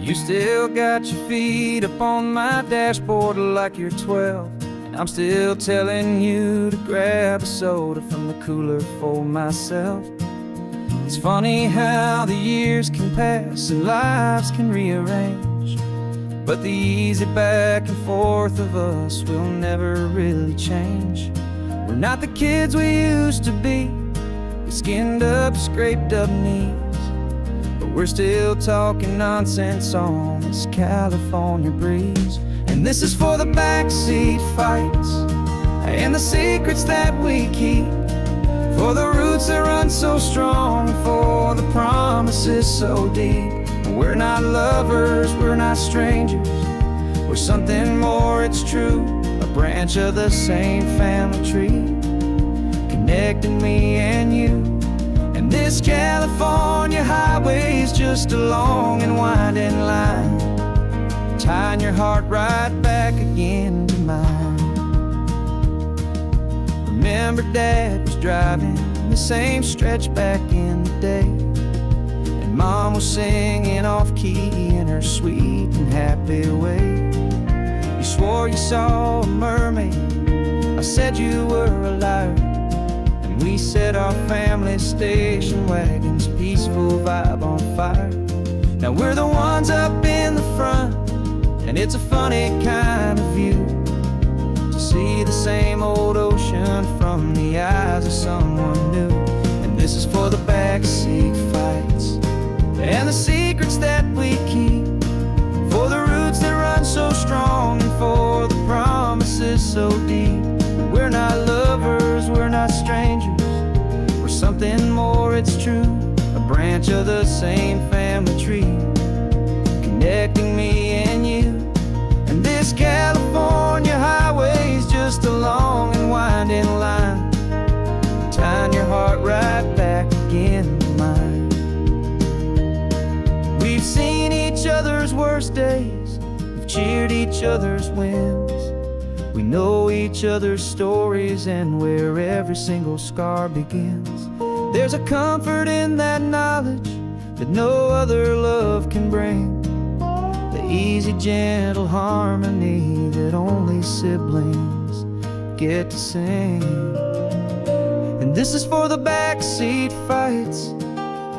You still got your feet up on my dashboard like you're 12, and I'm still telling you to grab a soda from the cooler for myself. It's funny how the years can pass and lives can rearrange, but the easy back and forth of us will never really change. We're not the kids we used to be, with skinned up, scraped up knees, but we're still talking nonsense on this California breeze. And this is for the backseat fights and the secrets that we keep, for the roots that run so strong, for the promises so deep. We're not lovers, we're not strangers, we're something more, it's true. A branch of the same family tree, connecting me and you. And this California highway is just a long and winding line, tying your heart right back again to mine. Remember Dad was driving the same stretch back in the day, and Mom was singing off-key in her sweet and happy way. You swore you saw a mermaid, I said you were a liar, and we set our family station wagon's peaceful vibe on fire. Now we're the ones up in the front, and it's a funny kind of view to see the same old ocean from the eyes of someone new. And this is for the backseat fights and the secrets that we keep, for the roots that run so strong and for the promises so deep. We're not lovers, we're not strangers, we're something more, it's true. A branch of the same family tree, connecting me and you. And this California highway is just a long and winding line, tying your heart right back again to mine. We've seen each other's worst days, we've cheered each other's wins, we know each other's stories and where every single scar begins. There's a comfort in that knowledge that no other love can bring, the easy, gentle harmony that only siblings get to sing. And this is for the backseat fights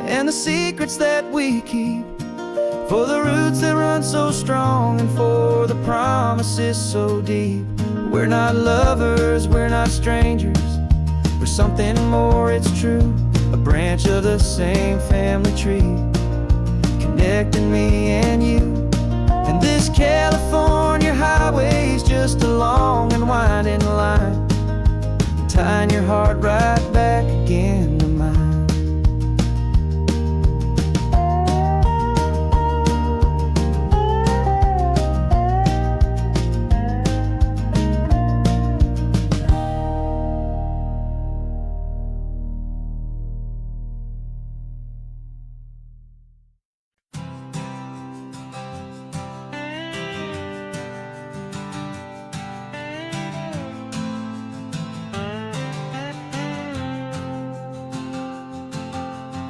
and the secrets that we keep, for the roots that run so strong and for the promises so deep. We're not lovers, we're not strangers, we're something more, it's true. A branch of the same family tree, connecting me and you. And this California highway is just a long and winding line, tying your heart right back again to mine.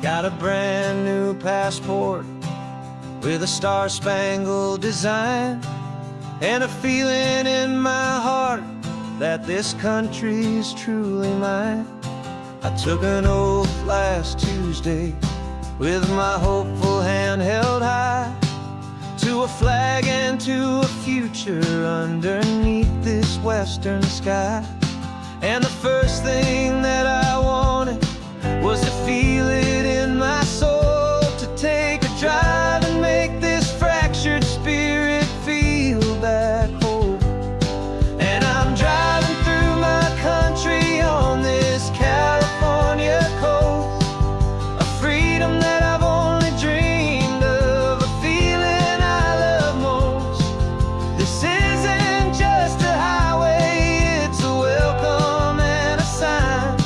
Got a brand new passport with a star-spangled design, and a feeling in my heart that this country's truly mine. I took an oath last Tuesday with my hopeful hand held high, to a flag and to a future underneath this western sky. And the first thing that I wanted was to feel it in my soul, to take a drive and make this fractured spirit feel back home. And I'm driving through my country on this California coast, a freedom that I've only dreamed of, a feeling I love most. This isn't just a highway, it's a welcome and a sign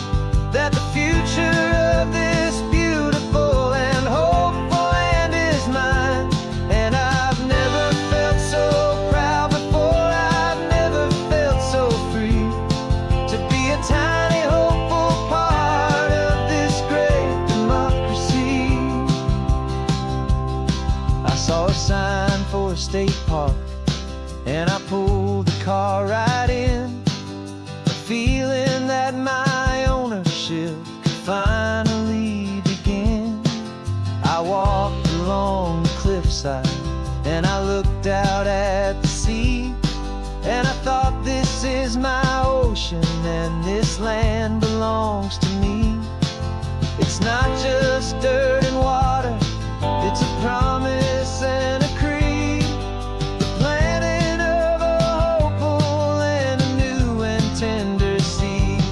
car right in, the feeling that my ownership could finally begin. I walked along the cliffside and I looked out at the sea, and I thought, this is my ocean and this land belongs to me. It's not just dirt and water, it's a promise and a creed, the planting of a hopeful and a new and tender seed.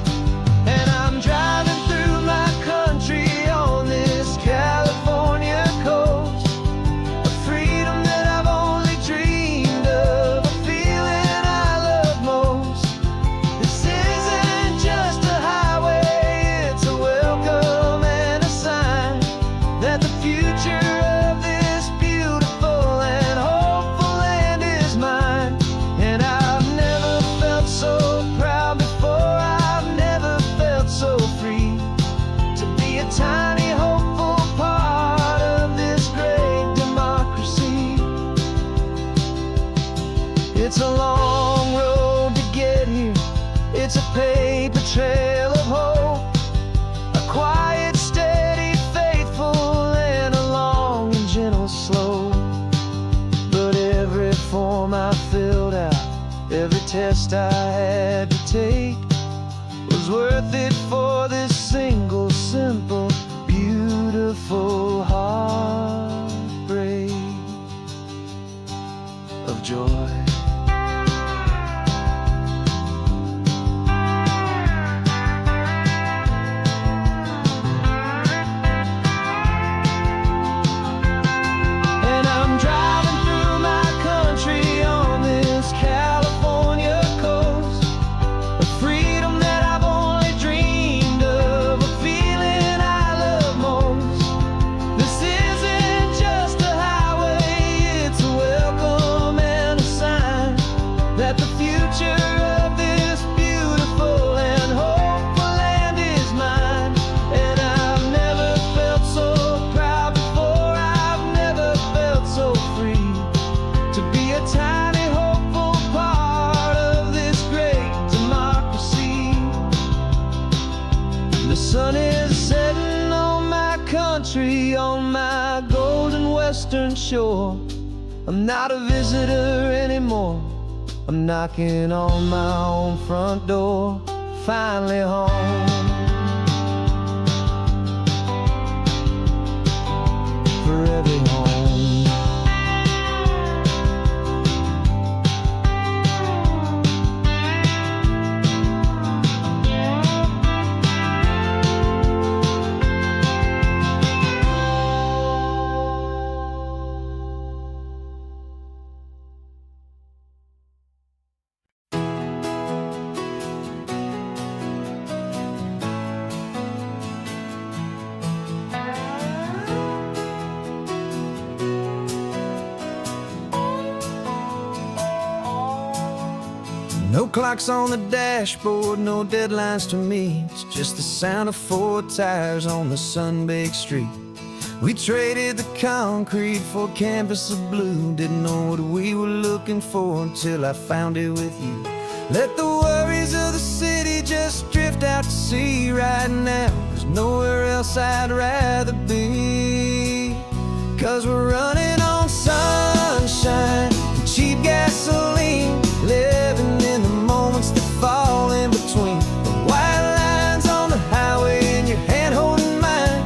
And I'm driving through my country on this California coast, a freedom that I've only dreamed of, a feeling I love most. This isn't just a highway, it's a welcome and a sign that the future of this beautiful and hopeful land is mine. And I've never felt so proud before, I've never felt so free to be a tiny hopeful part of this great democracy. It's a long road to get here, it's a paper trail of hope, a quiet, steady, faithful, and a long and gentle slope. But every form I filled out, every test I had to take, was worth it for this single, simple, beautiful heartbreak of joy. And I'm driving through my country on this California coast, a freedom that I've only dreamed of, a feeling I love most. This isn't just a highway, it's a welcome and a sign that the future of this beautiful and hopeful land is mine. And I've never felt so proud before, I've never felt so free to be a tiny hopeful part of this great democracy. The sun is setting on my country, on my golden western shore. I'm not a visitor anymore, I'm knocking on my own front door, finally home. For every home. No clocks on the dashboard, no deadlines to meet, it's just the sound of 4 tires on the sun-baked street. We traded the concrete for a canvas of blue, didn't know what we were looking for until I found it with you. Let the worries of the city just drift out to sea right now, there's nowhere else I'd rather be. 'Cause we're running on sunshine and cheap gasoline, living in the moments that fall in between the white lines on the highway and your hand holding mine,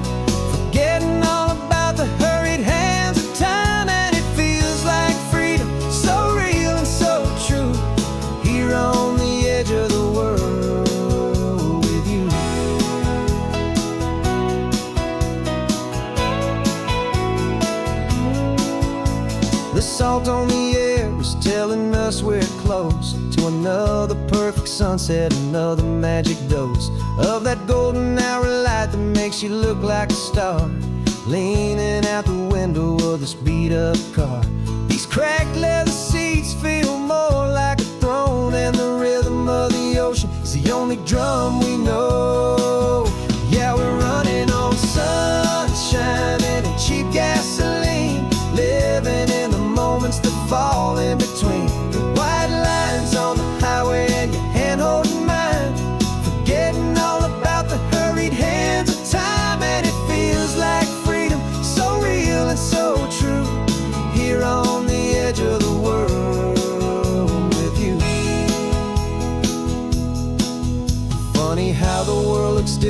forgetting all about the hurried hands of time. And it feels like freedom, so real and so true, here on the edge of the world with you. The salt on the air is telling us we're close to another perfect sunset, another magic dose of that golden hour light that makes you look like a star, leaning out the window of this beat-up car. These cracked leather seats feel more like a throne, and the rhythm of the ocean is the only drum we know. Yeah, we're running on sunshine and cheap gasoline, living in the moments that fall in between the white lines on the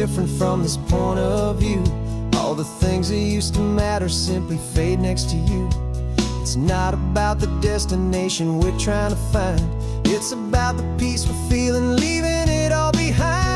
different from this point of view. All the things that used to matter simply fade next to you. It's not about the destination we're trying to find. It's about the peace we're feeling, leaving it all behind.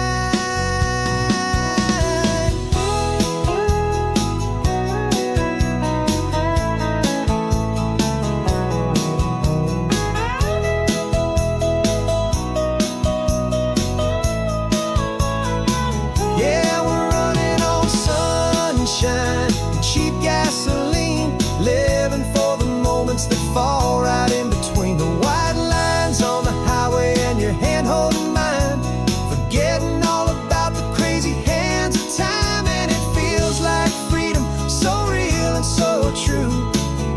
Yeah, we're running on sunshine and cheap gasoline, living for the moments that fall right in between the white lines on the highway and your hand holding mine, forgetting all about the crazy hands of time. And it feels like freedom, so real and so true,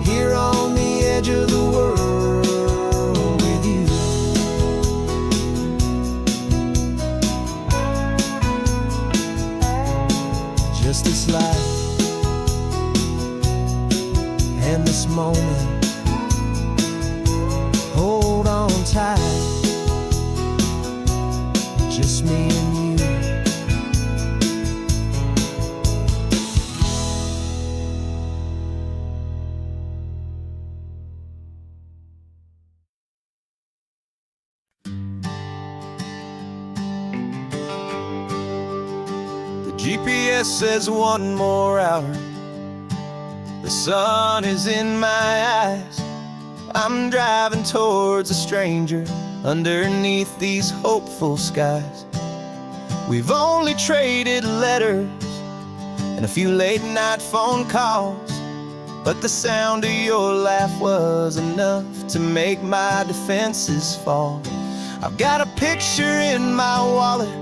here on the edge of the world with you. Just this life and this moment, hold on tight, just me and you. The GPS says one more hour, the sun is in my eyes. I'm driving towards a stranger underneath these hopeful skies. We've only traded letters and a few late night phone calls, but the sound of your laugh was enough to make my defenses fall. I've got a picture in my wallet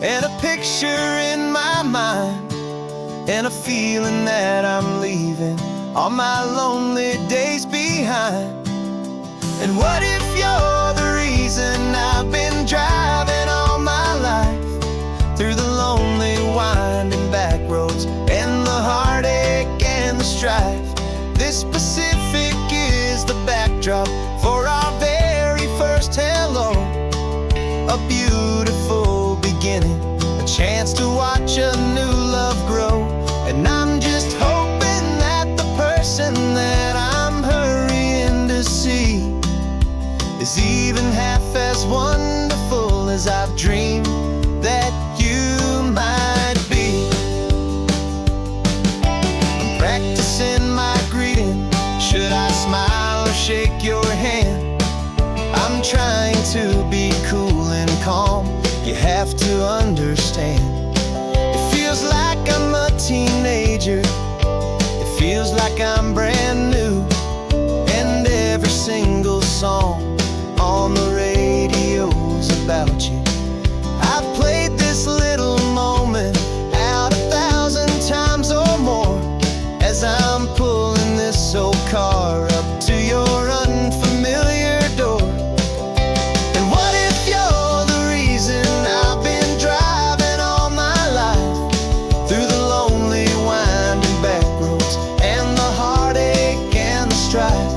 and a picture in my mind, and a feeling that I'm leaving all my lonely days behind. And what if you're the reason I've been driving all my life, through the lonely winding back roads and the heartache and the strife? This Pacific is the backdrop for our very first hello, a beautiful beginning, a chance to watch a new love grow. And I'm just hoping that the person that I'm hurrying to see is even half as wonderful as I've dreamed that you might be. I'm practicing my greeting, should I smile or shake your hand? I'm trying to be cool and calm, you have to understand. It feels like I'm a teenager, it feels like I'm brand new, and every single song on the radio's about you. I've played this little moment out 1,000 times or more, as I'm pulling this old car up to your unfamiliar door. And what if you're the reason I've been driving all my life, through the lonely winding back roads and the heartache and the strife?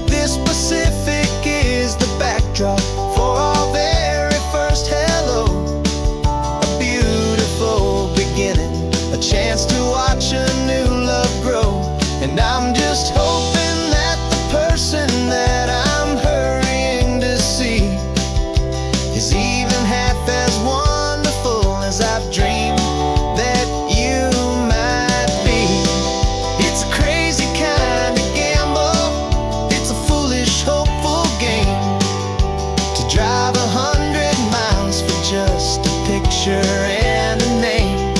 This Pacific is the backdrop for our very first hello, a beautiful beginning, a chance to watch a new love grow. And I'm just hoping that the person that I'm hurrying to see is even half as wonderful as I've dreamed that you might be. It's a crazy kind of gamble, it's a foolish, hopeful game, to drive 100 miles for just a picture and a name.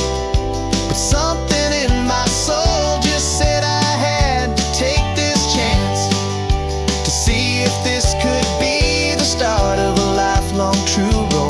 But something in my soul just said I had to take this chance, to see if this could be the start of a lifelong true romance.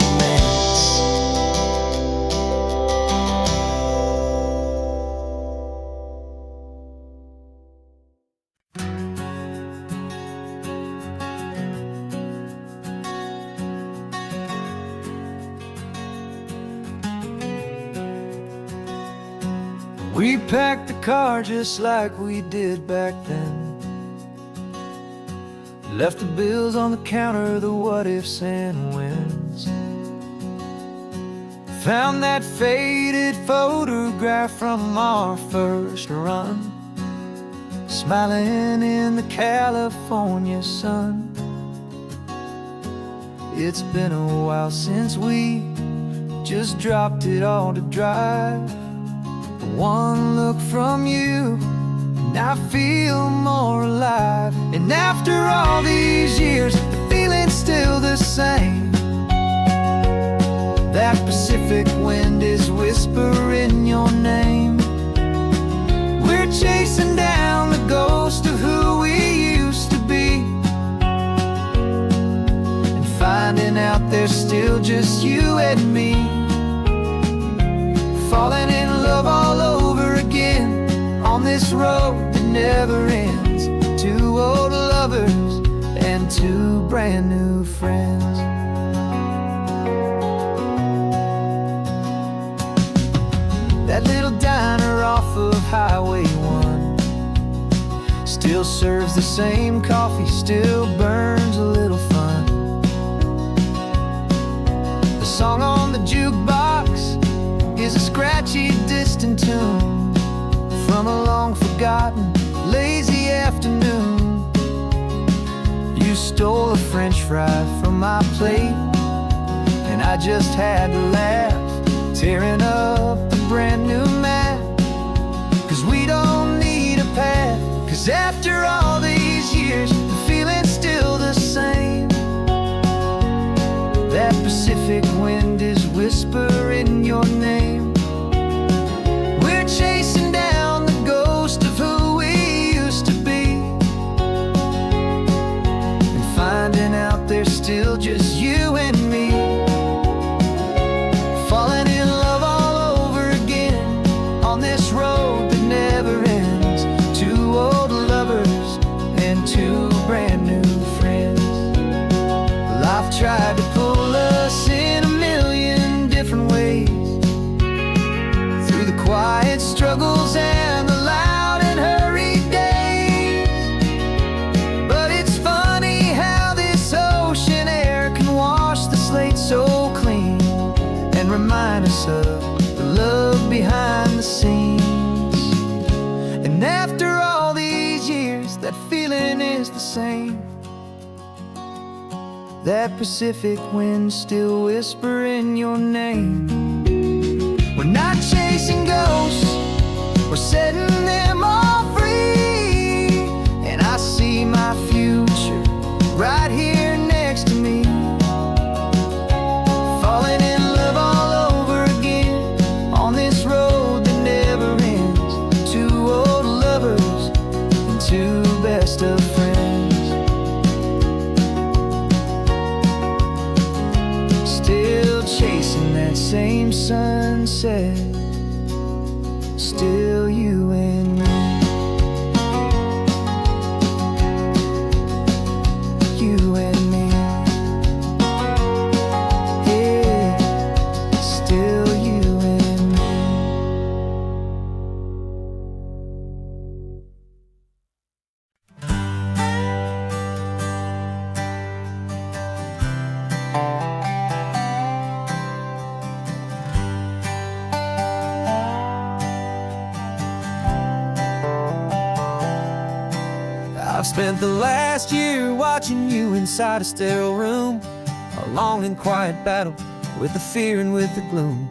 We packed the car just like we did back then, left the bills on the counter, the what ifs and whens. Found that faded photograph from our first run, smiling in the California sun. It's been a while since we just dropped it all to dry. One look from you and I feel more alive. And after all these years, the feeling's still the same. That Pacific wind is whispering your name. We're chasing down the ghost of who we used to be, and finding out there's still just you and me. Falling in love all over again on this road that never ends. Two old lovers and two brand new friends. That little diner off of Highway 1 still serves the same coffee, still burns a little fun. The song on the jukebox is a scratchy, distant tune from a long-forgotten, lazy afternoon. You stole a French fry from my plate, and I just had to laugh, tearing up the brand new map. Cause we don't need a path, cause after all these years, the feeling's still the same. That Pacific wind is whispering your name. We're chasing down the ghost of who we used to be, and finding out there's still just you and me. Falling in love all over again on this road that never ends. Two old lovers and two brand new friends. Life tried to pull us in a million different ways, through the quiet struggles and the loud and hurried days. But it's funny how this ocean air can wash the slate so clean, and remind us of the love behind the scenes. And after all these years, that feeling is the same. That Pacific wind still whispering your name. We're not chasing ghosts, we're setting them all free. And I see my future right here next to me. Falling in love all over again on this road that never ends. Two old lovers and two best of friends. Still chasing that same sunset, still you and me. You and me. Yeah, still you and me. I've spent the last year watching you inside a sterile room, a long and quiet battle with the fear and with the gloom.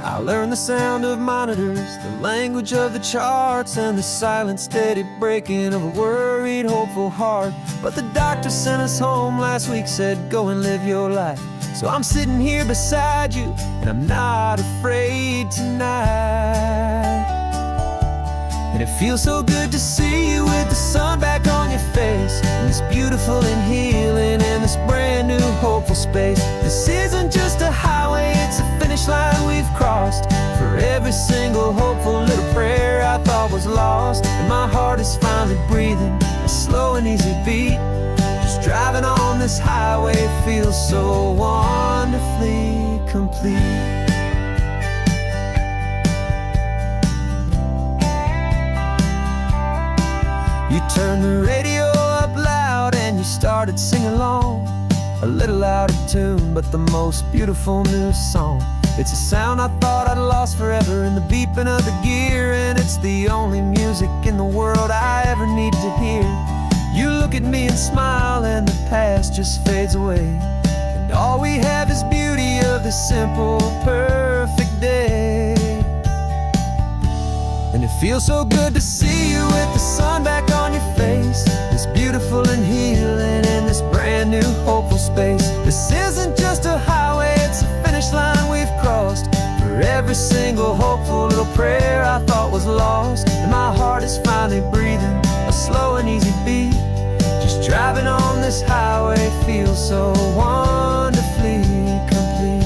I learned the sound of monitors, the language of the charts, and the silent, steady breaking of a worried, hopeful heart. But the doctor sent us home last week, said go and live your life. So I'm sitting here beside you, and I'm not afraid tonight. And it feels so good to see you with the sun back on your face, and this beautiful and healing in this brand new hopeful space. This isn't just a highway, it's a finish line we've crossed. For every single hopeful little prayer I thought was lost, and my heart is finally breathing a slow and easy beat. Just driving on this highway feels so wonderfully complete. You turned the radio up loud and you started singing along, a little louder tune, but the most beautiful new song. It's a sound I thought I'd lost forever in the beeping of the gear, and it's the only music in the world I ever need to hear. You look at me and smile, and the past just fades away, and all we have is beauty of this simple, perfect day. And it feels so good to see you with the sun back on your face, this beautiful and healing in this brand new hopeful space. This isn't just a highway, it's a finish line we've crossed. For every single hopeful little prayer I thought was lost, and my heart is finally breathing a slow and easy beat. Just driving on this highway feels so wonderfully complete.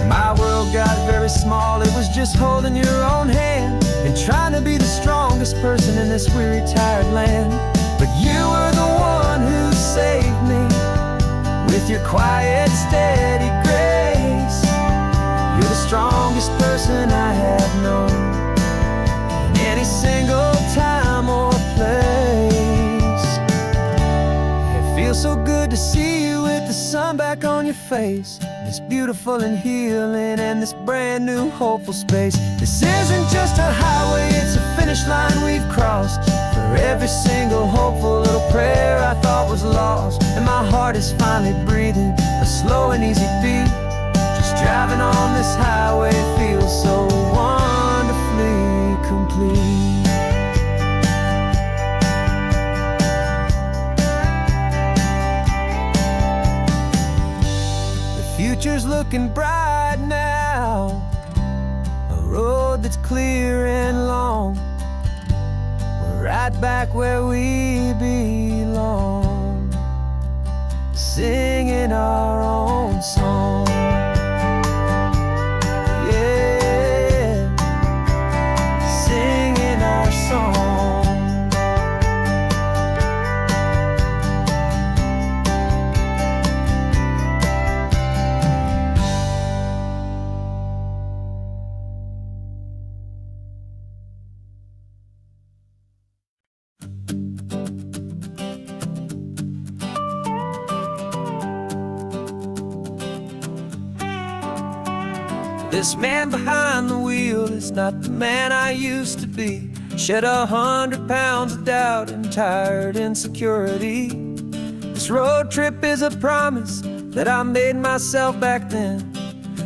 My world got very small, it was just holding your own hand and trying to be the strongest person in this weary, tired land. But you were the one who saved me with your quiet, steady grace. You're the strongest person I have known in any single time or place. It feels so good to see you with the sun back on your face, this beautiful and healing and this brand new hopeful space. This isn't just a highway, it's a finish line we've crossed. For every single hopeful little prayer I thought was lost, and my heart is finally breathing a slow and easy beat. Just driving on this highway feels so wonderfully complete. Future's looking bright now, a road that's clear and long. We're right back where we belong, singing our own song. Yeah, singing our song. This man behind the wheel is not the man I used to be. Shed 100 pounds of doubt and tired insecurity. This road trip is a promise that I made myself back then,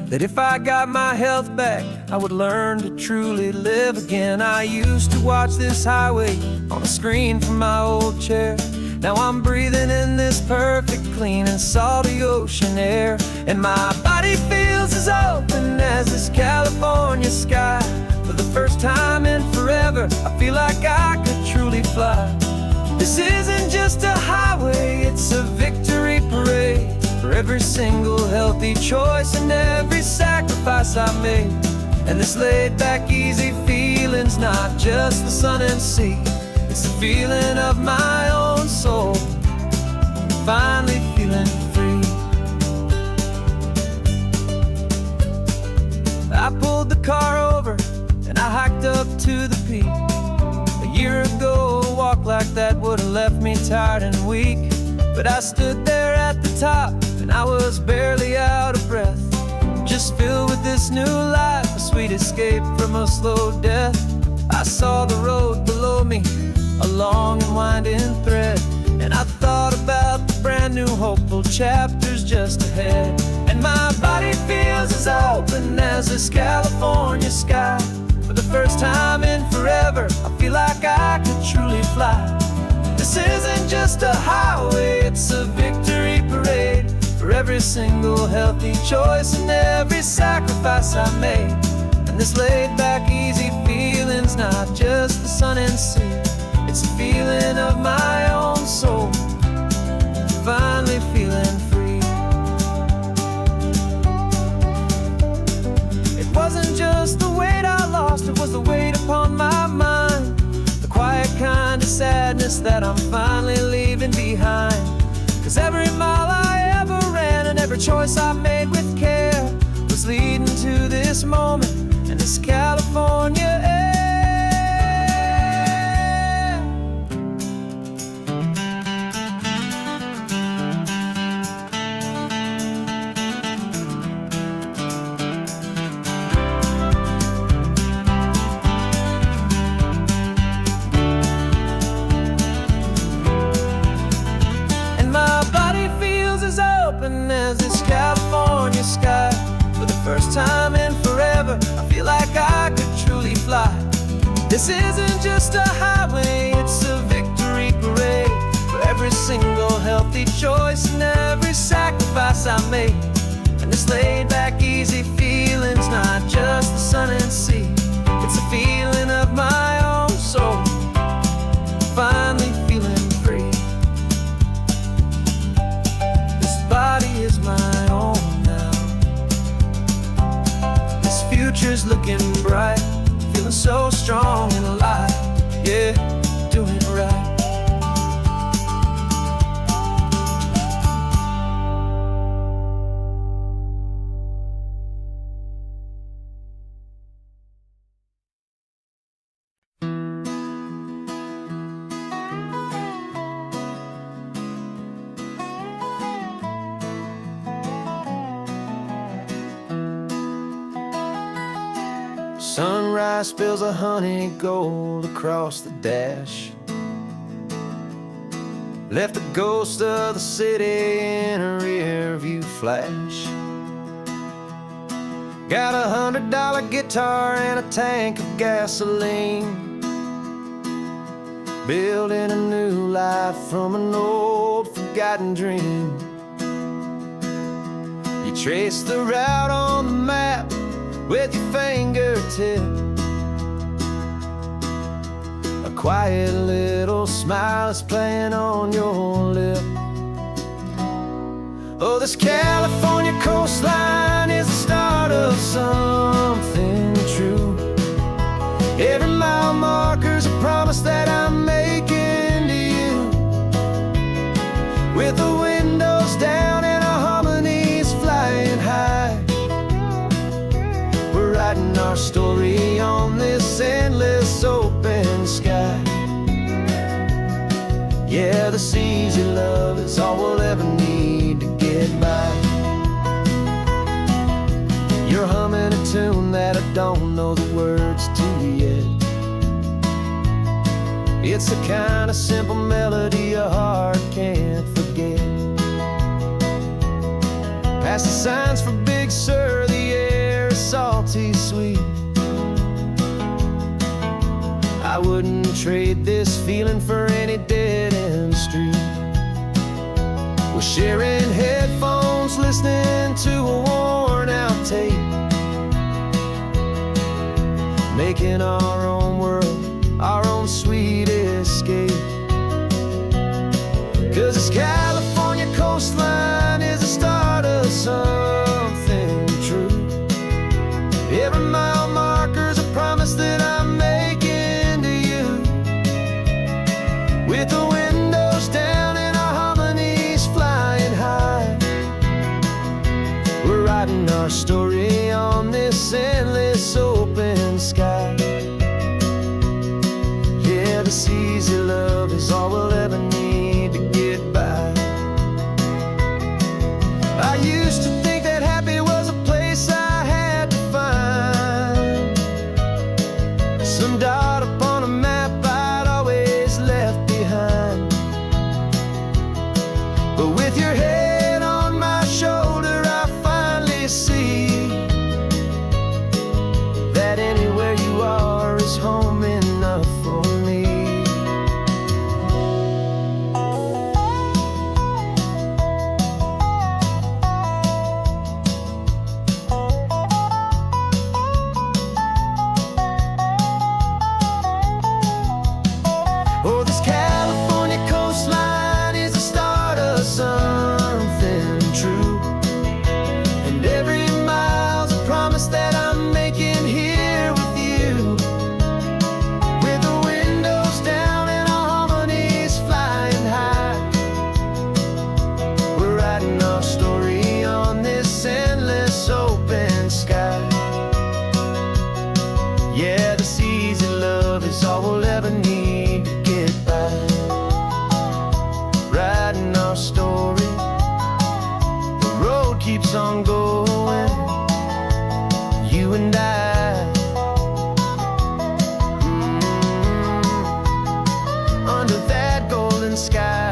that if I got my health back, I would learn to truly live again. I used to watch this highway on a screen from my old chair. Now I'm breathing in this perfect, clean and salty ocean air, and my body feels as open as this California sky. For the first time in forever, I feel like I could truly fly. This isn't just a highway, it's a victory parade. For every single healthy choice and every sacrifice I made. And this laid back, easy feeling's not just the sun and sea, it's the feeling of my own soul, finally feeling free. I pulled the car over and I hiked up to the peak. A year ago, a walk like that would have left me tired and weak. But I stood there at the top and I was barely out of breath, just filled with this new life, a sweet escape from a slow death. I saw the road below me, a long and winding thread, and I thought about the brand new hopeful chapters just ahead. And my body feels as open as this California sky. For the first time in forever, I feel like I could truly fly. This isn't just a highway, it's a victory parade. For every single healthy choice and every sacrifice I made. And this laid back, easy feeling's not just the sun and sea, it's a feeling of my own soul, finally feeling free. It wasn't just the weight I lost, it was the weight upon my mind, the quiet kind of sadness that I'm finally leaving behind. 'Cause every mile I ever ran and every choice I made with care was leading to this moment and this California air. traveling as this California sky. For the first time in forever, I feel like I could truly fly. This isn't just a highway, it's a victory parade for every single healthy choice and every sacrifice I made. And this laid back, easy feeling's not just the sun and sea, it's a feeling of my own soul, finally feeling free. This body is my own now. This future's looking bright, feeling so strong and alive. Yeah, doing it right. Sunrise spills a honey gold across the dash, left the ghost of the city in a rear view flash. Got a $100 guitar and a tank of gasoline, building a new life from an old forgotten dream. You trace the route on the map with your fingertip, a quiet little smile is playing on your lip. Oh, this California coastline is the start of something true. Every mile marker's a promise that I'm making to you. With the windows down and our harmonies flying high, we're writing our story on this endless open sky. Yeah, this easy love is all we'll ever need to get by. You're humming a tune that I don't know the words to yet. It's the kind of simple melody a heart can't forget. Past the signs for Big Sur, the air is salty sweet. I wouldn't trade this feeling for any dead-end street. We're sharing headphones, listening to a worn-out tape, making our own world, our own sweet escape. 'Cause this California coastline is the start of something true. Every mile marker's a promise that I'm making to you. With the windows down and our harmonies flying high, we're writing our story on this endless open sky. Yeah, this easy love is all we'll ever need to get by. I used to think that happy was a place I had to find, some dot upon a map I'd always left behind. But with your head on my shoulder, I finally see that anywhere you are is home enough for me. Oh, this California coastline is the start of something true. And every mile's a promise that I'm making here with you. With the windows down and our harmonies flying high, we're writing our story on this endless open sky. Yeah, this easy love is all we'll ever need to get by. Writing our story, the road keeps on going, you and I. Under that golden sky.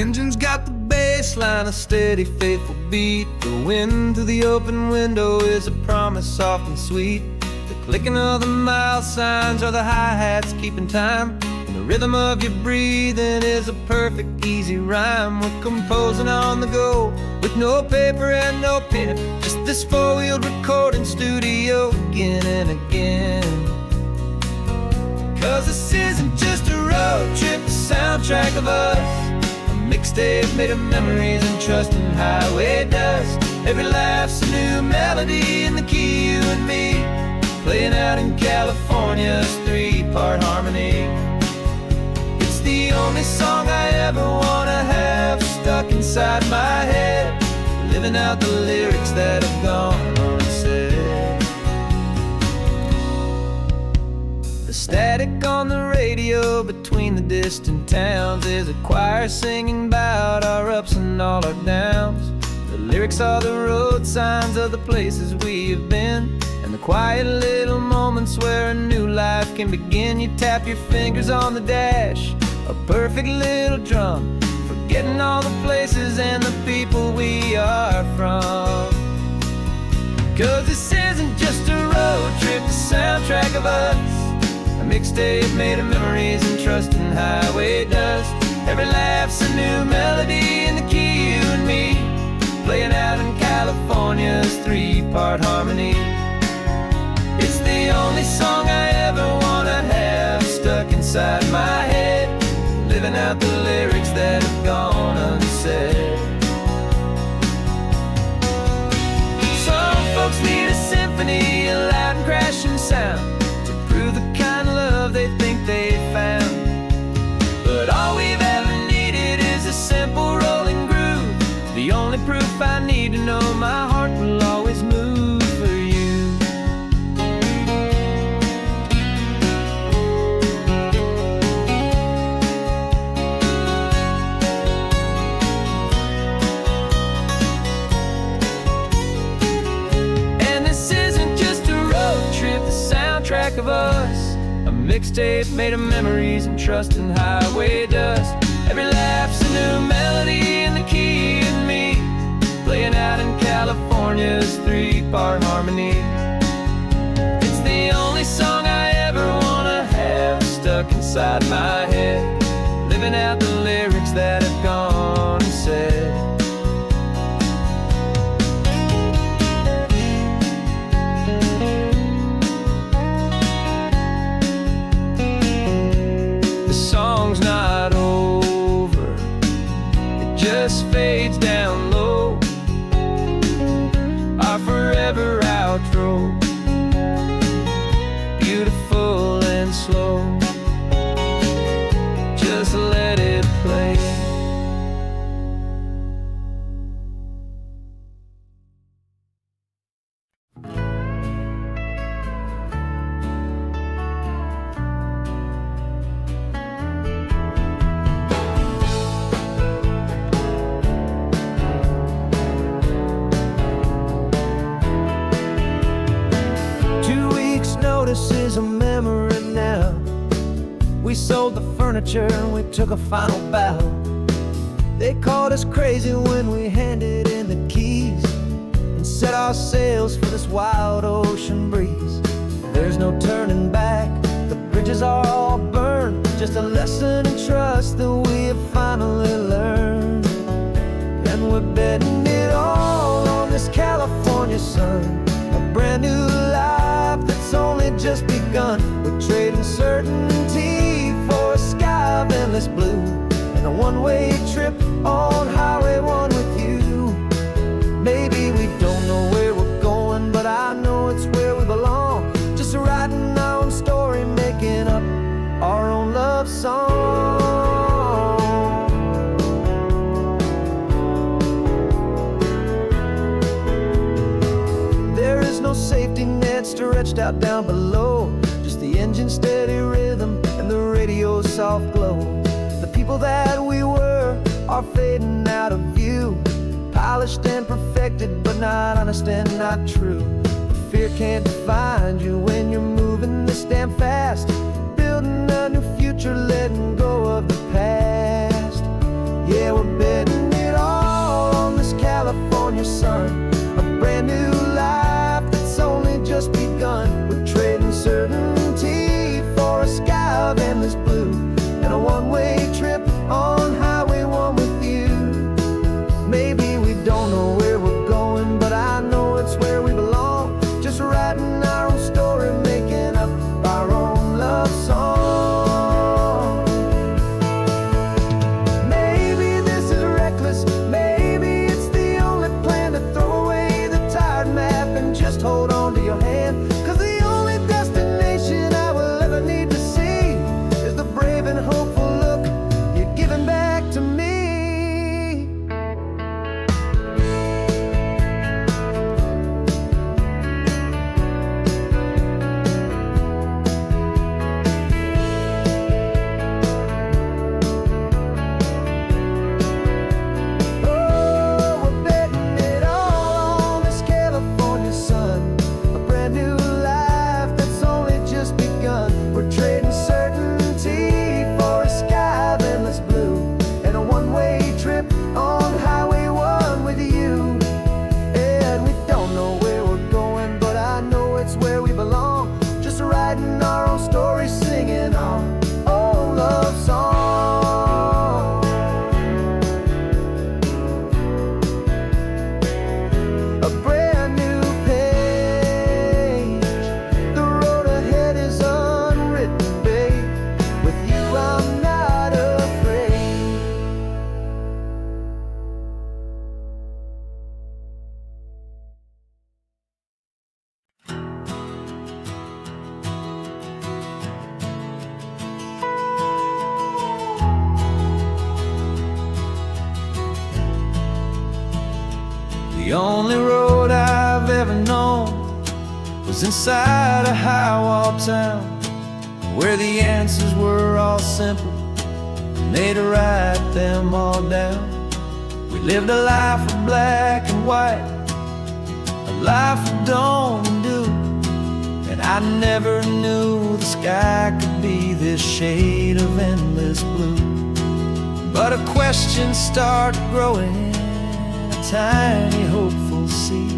engine's got the bass line, a steady, faithful beat. The wind through the open window is a promise soft and sweet. The clicking of the mile signs are the hi-hats keeping time. And the rhythm of your breathing is a perfect, easy rhyme. We're composing on the go with no paper and no pen, just this four-wheeled recording studio again and again. Cause this isn't just a road trip, the soundtrack of us. A mixtape made of memories and trust in highway dust. Every laugh's a new melody in the key, you and me, playing out in California's three-part harmony. It's the only song I ever wanna have stuck inside my head, living out the lyrics that have gone unsaid. The static on the radio between the distant towns is a choir singing about our ups and all our downs. The lyrics are the road signs of the places we have been, and the quiet little moments where a new life can begin. You tap your fingers on the dash, a perfect little drum, forgetting all the places and the people we are from. Cause this isn't just a road trip, the soundtrack of us. A mixtape made of memories and trust in highway dust. Every laugh's a new melody in the key, you and me, playing out in California's three-part harmony. It's the only song I ever wanna have stuck inside my head, living out the lyrics that have gone unsaid. Some folks need a symphony, a loud and crashing sound, to prove the kind of love they think they found. But all we've ever needed is a simple rolling groove, the only proof I need to know my heart will always move for you. And this isn't just a road trip, the soundtrack of us. A mixtape made of memories and trust in highway dust. Every laugh's a new melody in the key, and me, playing out in California's three-part harmony. It's the only song I ever wanna have stuck inside my head, living out the lyrics that have gone unsaid. The song's not over, it just fades down low, our forever outro, beautiful and slow. Just let it play. Notice is a memory now. We sold the furniture and we took a final bow. They called us crazy when we handed in the keys and set our sails for this wild ocean breeze. There's no turning back, the bridges are all burned, just a lesson in trust that we have finally learned. And we're betting it all on this California sun, a brand new life that's only just begun. We're trading certainty for a sky of endless blue, and a one-way trip on Highway 1 with you. Maybe we don't know where we're going, but I know it's where we belong. Just writing our own story, making up our own love song. There is no safety net stretched out down below, just the engine's steady rhythm and the radio's soft glow. The people that we were are fading out of view, polished and perfected, but not honest and not true. Fear can't define you when you're moving this damn fast, building a new future, letting go of the past. Yeah, we're The only road I've ever known was inside a high-wall town, where the answers were all simple, and they'd write them all down. We lived a life of black and white, a life of dawn and dew, and I never knew the sky could be this shade of endless blue. But a question started growing, a tiny hopeful seed,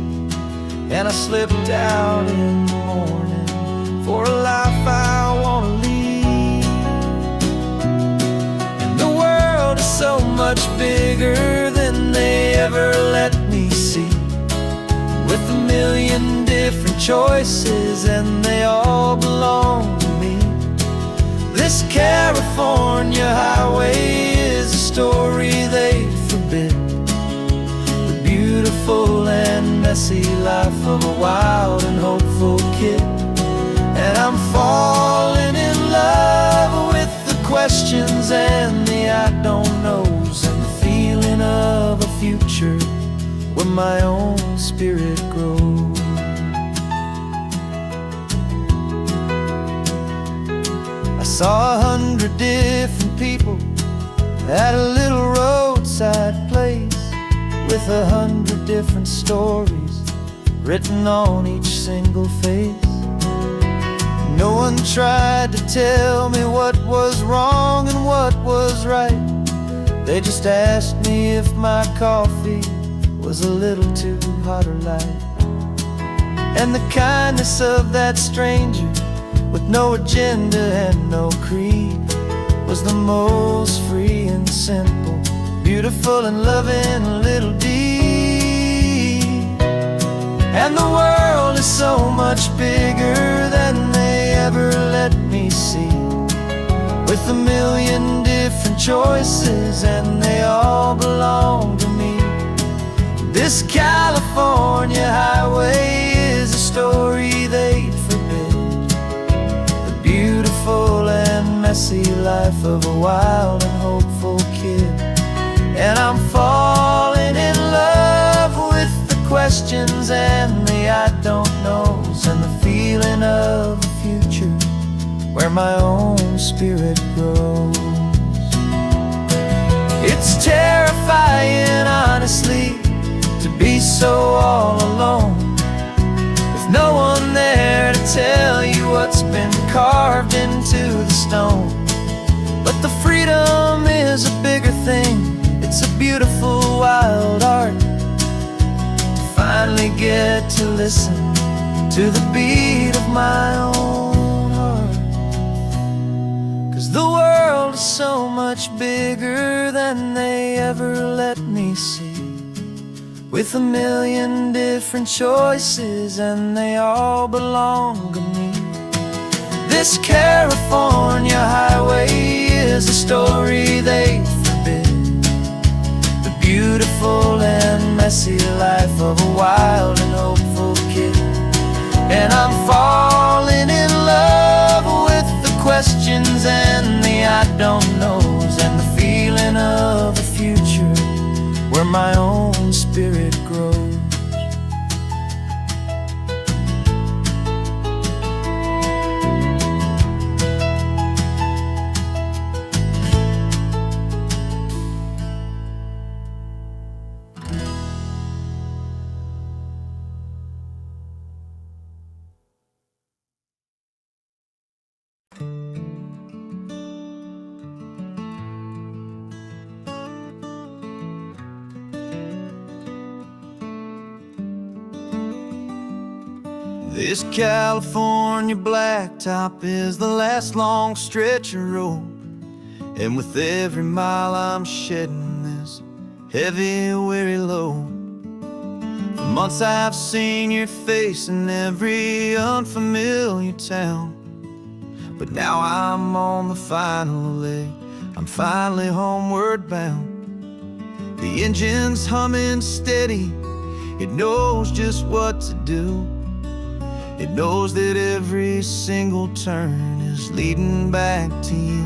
and I slipped out in the morning for a life I want to lead. And the world is so much bigger than they ever let me see, with a million different choices and they all belong to me. This California highway is a story they forbid, the beautiful and messy life of a wild and hopeful kid. And I'm falling in love with the questions and the I don't knows, and the feeling of a future where my own spirit grows. I saw 100 different people at a little roadside place, with 100 different stories written on each single face. No one tried to tell me what was wrong and what was right. They just asked me if my coffee was a little too hot or light. And the kindness of that stranger, with no agenda and no creed, was the most free and simple, beautiful and loving little deed. And the world is so much bigger than they ever let me see, with a million different choices and they all belong to me. This California highway is a story they'd forbid, the beautiful and messy life of a wild and hopeful kid. And I'm falling in love with the questions and the I don't knows, and the feeling of a future where my own spirit grows. It's terrifying, honestly, to be so all alone, with no one there to tell you what's been carved into the stone. But the freedom is a bigger thing, it's a beautiful wild art, to finally get to listen to the beat of my own heart. 'Cause the world is so much bigger than they ever let me see, with a million different choices and they all belong to me. This California highway is a story they forbid, the beautiful and messy life of a wild and hopeful kid. And I'm falling in love with the questions and the I don't knows, and the feeling of a future where my own spirit grows. This California blacktop is the last long stretch of road, and with every mile I'm shedding this heavy, weary load. For months I've seen your face in every unfamiliar town, but now I'm on the final leg, I'm finally homeward bound. The engine's humming steady, it knows just what to do. It knows that every single turn is leading back to you.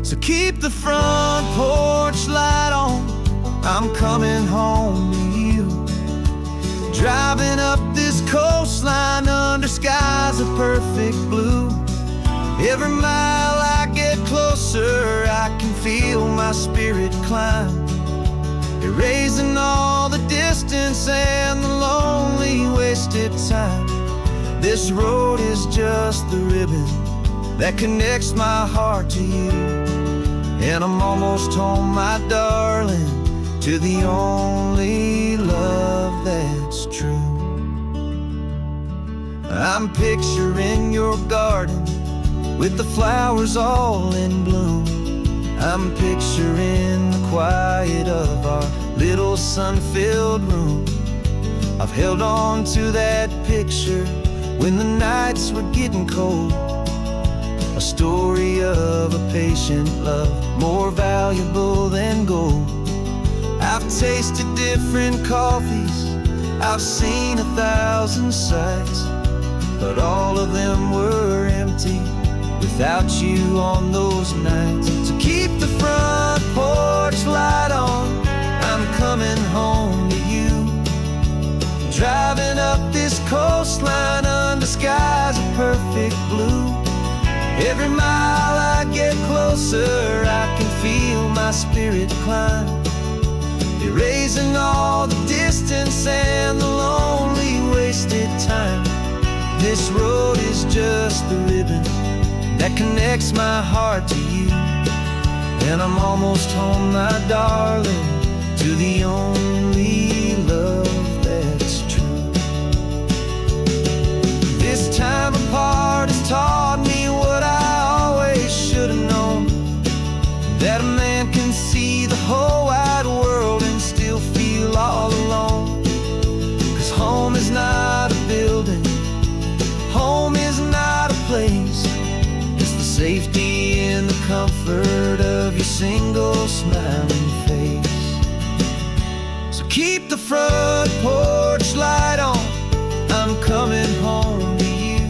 So keep the front porch light on, I'm coming home to you. Driving up this coastline under skies of perfect blue. Every mile I get closer, I can feel my spirit climb, erasing all the distance and the lonely wasted time. This road is just the ribbon that connects my heart to you, and I'm almost home, my darling, to the only love that's true. I'm picturing your garden with the flowers all in bloom. I'm picturing the quiet of our little sun-filled room. I've held on to that picture when the nights were getting cold. A story of a patient love, more valuable than gold. I've tasted different coffees, I've seen 1,000 sights, but all of them were empty without you on those nights. So keep the front porch light on, I'm coming home to you. Driving up this coastline under skies of perfect blue. Every mile I get closer, I can feel my spirit climb, erasing all the distance and the lonely wasted time. This road is just the ribbon that connects my heart to you, and I'm almost home, my darling, to the only love that's true. This time apart has taught me what I always should have known, that a man can see the whole wide world and still feel all alone. 'Cause home is not a building, home is not a place, it's the safety and the comfort of your single smiling face. So keep the front porch light on, I'm coming home to you.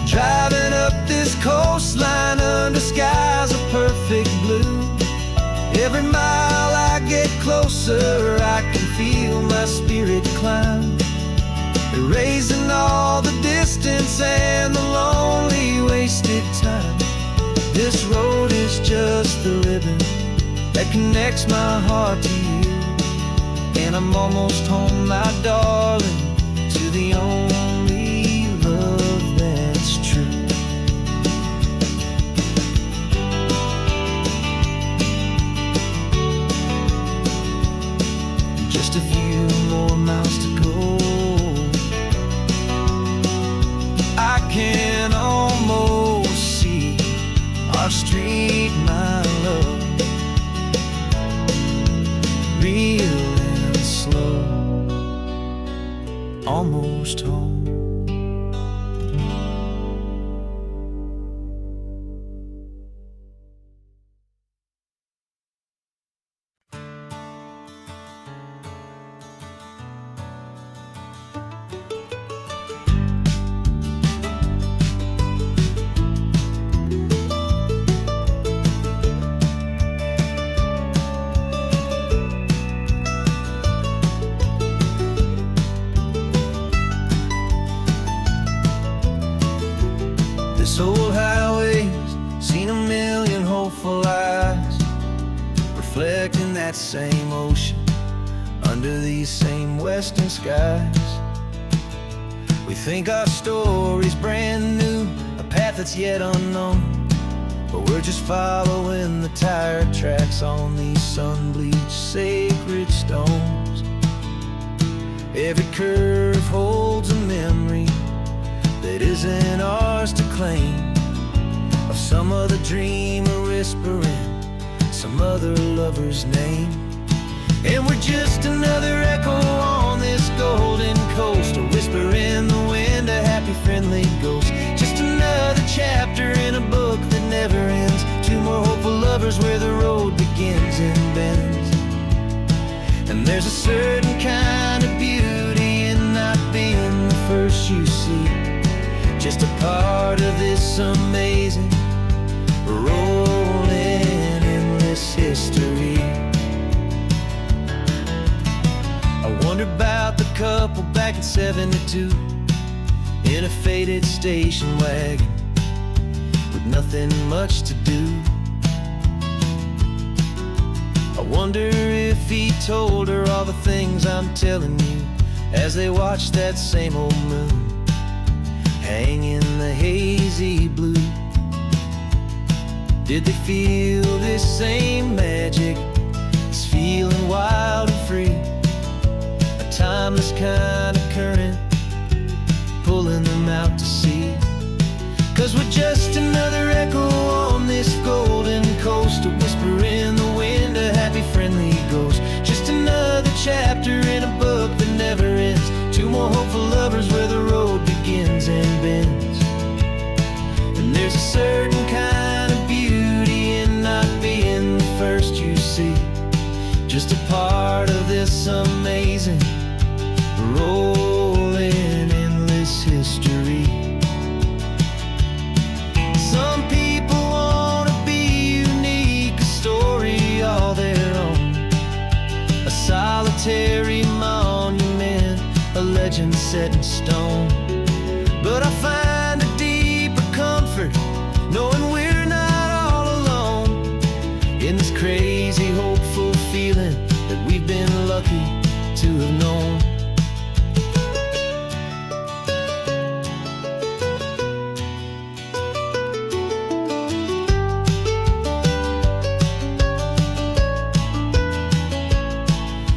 Driving up this coastline under skies of perfect blue. Every mile I get closer, I can feel my spirit climb, erasing all the distance and the lonely wasted time. This road is just the ribbon that connects my heart to you, and I'm almost home, my darling, to the only love that's true. Just a few more miles to go, I can almost see our street, my love, real and slow, almost home. This old highway's seen a million hopeful eyes, reflecting that same ocean under these same western skies. We think our story's brand new, a path that's yet unknown, but we're just following the tire tracks on these sun-bleached sacred stones. Every curve holds a memory that isn't ours to claim, of some other dreamer whispering some other lover's name. And we're just another echo on this golden coast, a whisper in the wind, a happy friendly ghost. Just another chapter in a book that never ends, two more hopeful lovers where the road begins and bends. And there's a certain kind of beauty in not being the first you see, just a part of this amazing rolling endless history. I wonder about the color 72 in a faded station wagon with nothing much to do. I wonder if he told her all the things I'm telling you as they watched that same old moon hang in the hazy blue. Did they feel this same magic, this feeling wild and free, a timeless kind of current pulling them out to sea? 'Cause we're just another echo on this golden coast, a whisper in the wind, a happy friendly ghost. Just another chapter in a book that never ends, two more hopeful lovers where the road begins and bends. And there's a certain kind of beauty in not being the first you see, just a part of this amazing rolling endless history. Some people want to be unique, a story all their own, a solitary monument, a legend set in stone. But I find a deeper comfort knowing we're not all alone in this crazy hopeful feeling that we've been lucky to have known.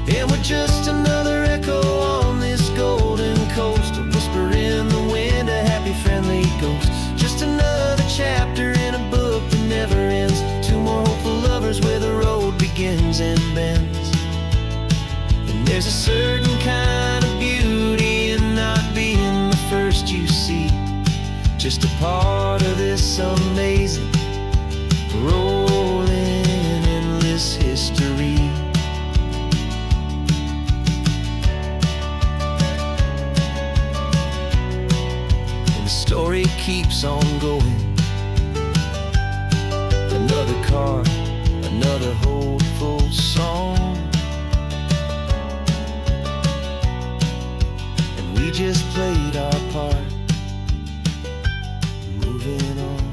And we're just another echo on this golden coast, a whisper in the wind, a happy friendly ghost. Just another chapter in a book that never ends, two more hopeful lovers where the road begins and bends. And there's a certain kind of beauty in not being the first you see, just a part of this amazing rolling endless history. Story keeps on going. Another card, another hopeful song, and we just played our part, moving on.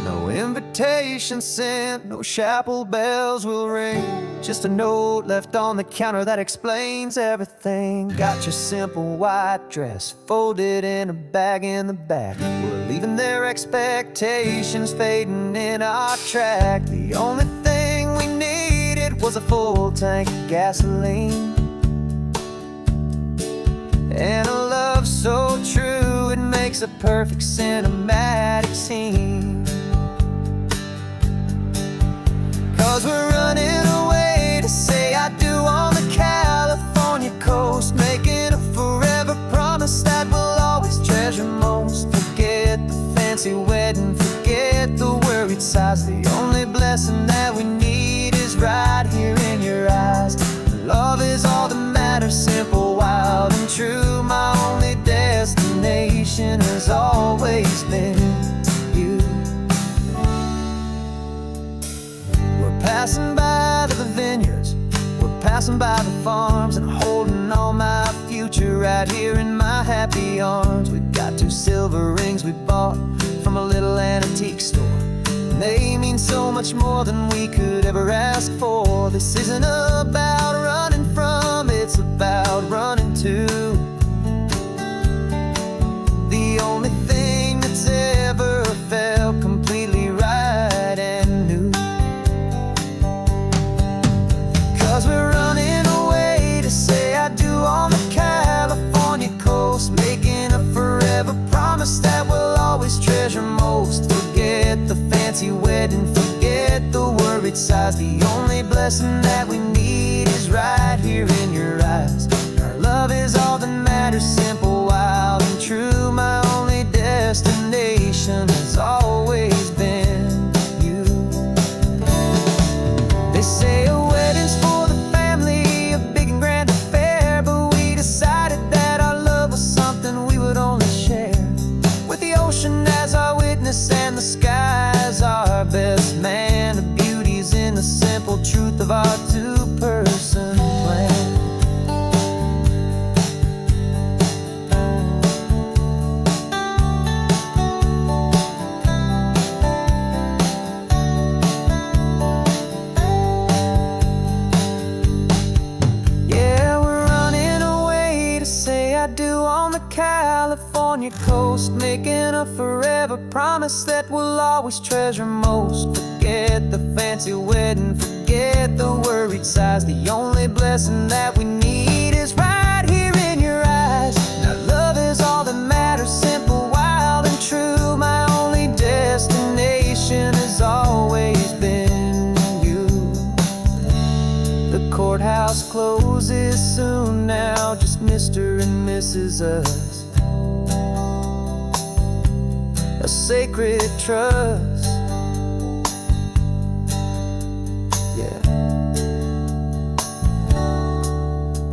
No invitation sent, no chapel bells will ring, just a note left on the counter that explains everything. Got your simple white dress folded in a bag in the back. We're leaving their expectations fading in our track. The only thing we needed was a full tank of gasoline and a love so true it makes a perfect cinematic scene. 'Cause we're running away to say I do on the California coast, making a forever promise that we'll always treasure most. Forget the fancy wedding, forget the worried sighs. The only blessing that we need is right here in your eyes. Love is all that matters, simple, wild and true. My only destination has always been you. Passing by the vineyards, we're passing by the farms, and holding all my future right here in my happy arms. We've got 2 silver rings we bought from a little antique store, and they mean so much more than we could ever ask for. This isn't about running from, it's about running to. The only thing that's ever felt completely right and new. 'Cause we're running away to say I do on the California coast, making a forever promise that we'll always treasure most. Forget the fancy wedding, forget the worried sighs. The only blessing that we need is right here in your eyes. Our love is all that matters, simple, wild and true. My only destination has always been you. They say a wedding's for the family, a big and grand affair, but we decided that our love was something coast, making a forever promise that we'll always treasure most. Forget the fancy wedding, forget the worried sighs. The only blessing that we need is right here in your eyes. Now love is all that matters, simple, wild and true. My only destination has always been you. The courthouse closes soon now, just Mr. and Mrs. Us. A sacred trust, yeah,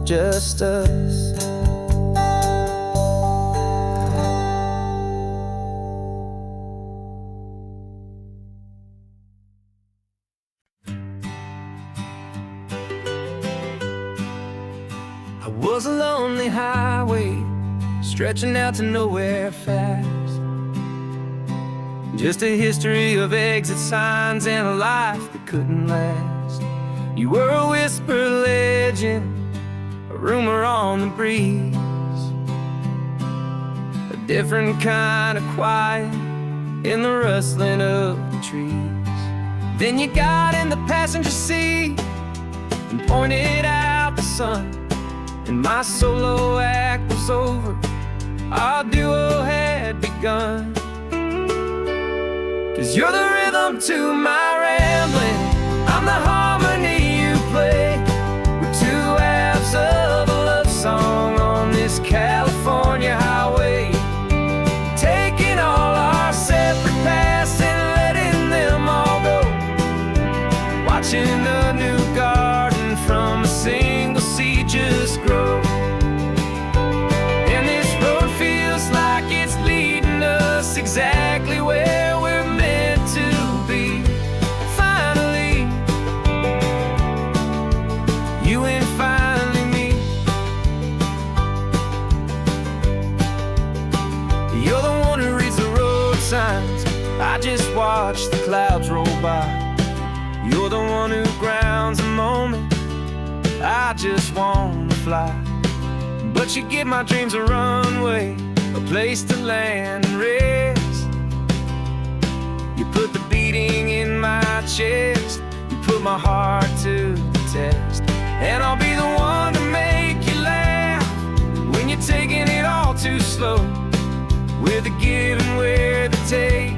just us. I was a lonely highway, stretching out to nowhere fast. Just a history of exit signs and a life that couldn't last. You were a whisper legend, a rumor on the breeze, a different kind of quiet in the rustling of the trees. Then you got in the passenger seat and pointed out the sun, and my solo act was over, our duo had begun. 'Cause you're the rhythm to my rambling, I'm the harmony you play. We're two halves of a love song on this California highway, taking all our separate paths and letting them all go, watching a new garden from a single seed just grow. And this road feels like it's leading us exactly where we're meant to be. Finally, you and finally me. You're the one who reads the road signs, I just watch the clouds roll by. You're the one who grounds the moment, I just wanna fly. But you give my dreams a runway, a place to land and rest. You put the beating in my chest, you put my heart to the test. And I'll be the one to make you laugh when you're taking it all too slow. We're the give and we're the take,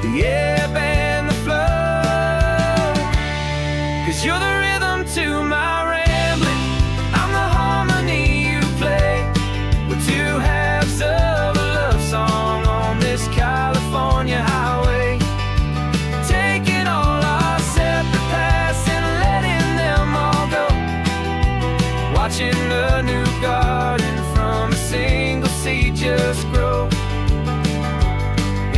the ebb and the flow. 'Cause you're the rhythm to my rambling, I'm the harmony you play. We're two halves of a love song on this California highway, taking all our separate paths and letting them all go, watching a new garden from a single seed just grow.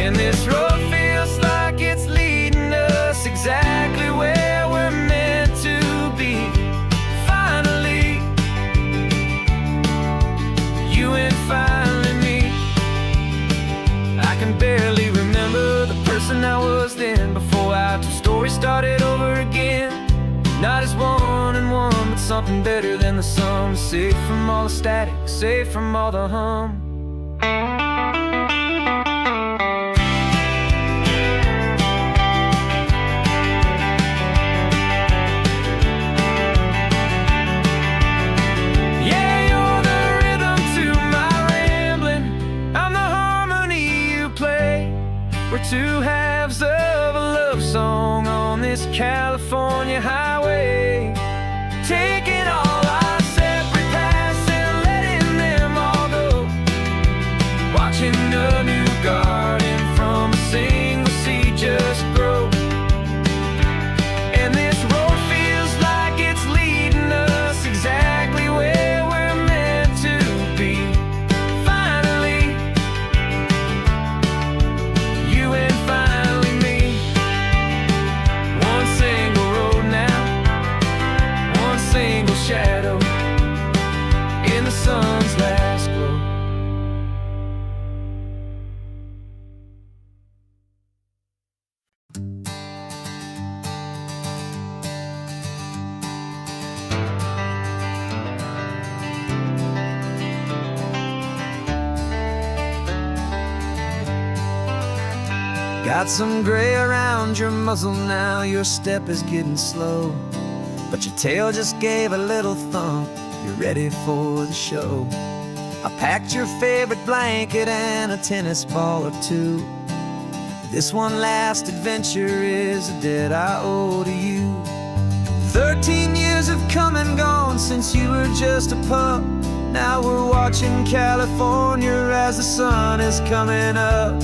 And this road feels like it's leading us exactly where we're meant to be. Finally, you and finally me. I can barely remember the person I was then, before our two stories started over again. Not as one and one, but something better than the sum. Safe from all the static, safe from all the hum. We're two halves of a love song on this California highway, taking all our separate paths and letting them all go, watching a new garden from a single seed just grow. And this road feels like it's leading us exactly where we're meant to be. Finally, you and finally me. One single road now, one single Got some gray around your muzzle now, your step is getting slow, but your tail just gave a little thump, you're ready for the show. I packed your favorite blanket and a tennis ball or two. This one last adventure is a debt I owe to you. 13 years have come and gone since you were just a pup. Now we're watching California as the sun is coming up.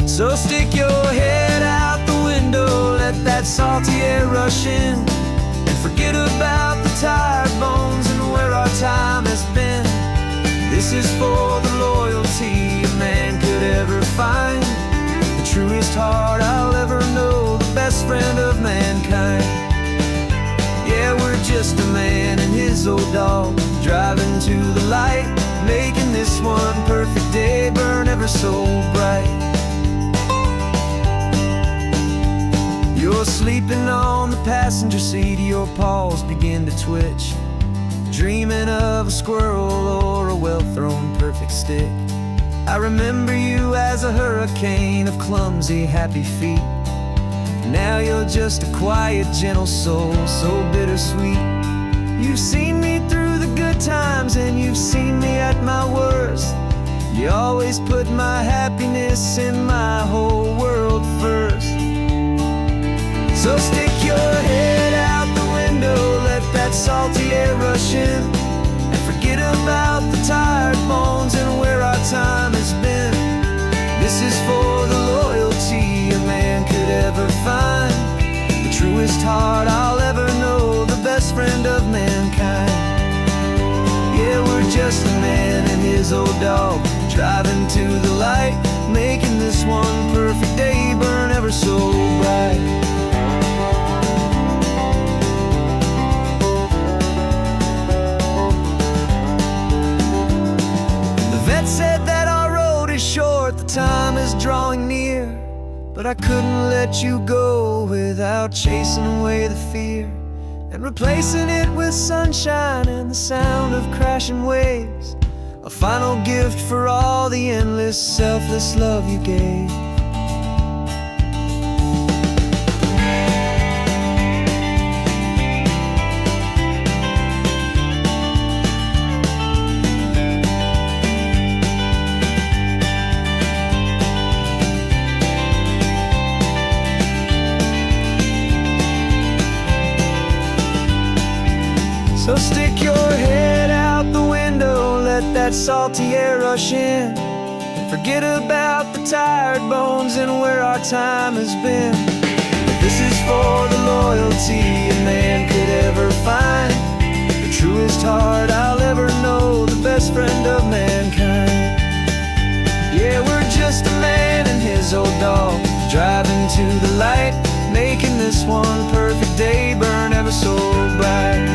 So stick your head out the window, let that salty air rush in, and forget about the tired bones and where our time has been. This is for the loyalty a man could ever find, the truest heart I'll ever know, the best friend of mankind. Yeah, we're just a man and his old dog, driving to the light, making this one perfect day burn ever so bright. You're sleeping on the passenger seat, your paws begin to twitch, dreaming of a squirrel or a well-thrown perfect stick. I remember you as a hurricane of clumsy, happy feet. Now you're just a quiet, gentle soul, so bittersweet. You've seen me through the good times and you've seen me at my worst. You always put my happiness and my whole world first. So stick your head out the window, let that salty air rush in, and forget about the tired bones and where our time has been. This is for the loyalty a man could ever find, the truest heart I'll ever know, the best friend of mankind. Yeah, we're just a man and his old dog, driving to the light, making this one perfect day burn ever so bright. Said that our road is short, the time is drawing near, but I couldn't let you go without chasing away the fear and replacing it with sunshine and the sound of crashing waves, a final gift for all the endless, selfless love you gave. So stick your head out the window, let that salty air rush in, and forget about the tired bones and where our time has been. This is for the loyalty a man could ever find, the truest heart I'll ever know, the best friend of mankind. Yeah, we're just a man and his old dog, driving to the light, making this one perfect day burn ever so bright.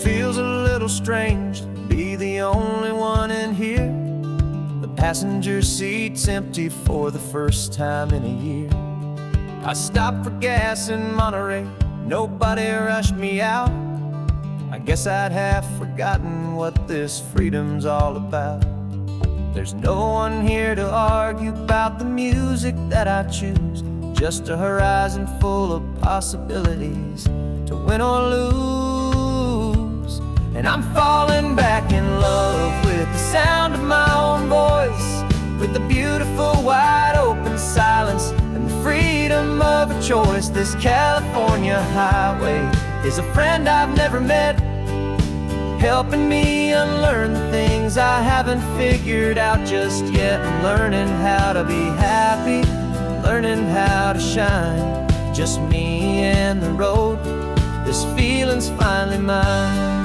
Feels a little strange to be the only one in here. The passenger seat's empty for the first time in a year. I stopped for gas in Monterey, nobody rushed me out. I guess I'd have forgotten what this freedom's all about. There's no one here to argue about the music that I choose, just a horizon full of possibilities to win or lose. And I'm falling back in love with the sound of my own voice, with the beautiful wide open silence and the freedom of a choice. This California highway is a friend I've never met, helping me unlearn the things I haven't figured out just yet. I'm learning how to be happy, learning how to shine, just me and the road. This feeling's finally mine.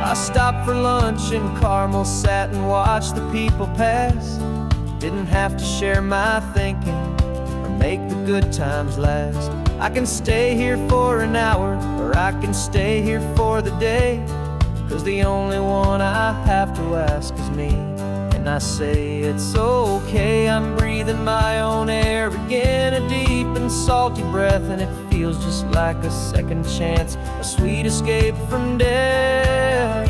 I stopped for lunch in Carmel, sat and watched the people pass. Didn't have to share my thinking or make the good times last. I can stay here for an hour, or I can stay here for the day, 'cause the only one I have to ask is me. And I say it's okay, I'm breathing my own air again, a deep and salty breath, and it feels just like a second chance, a sweet escape from death.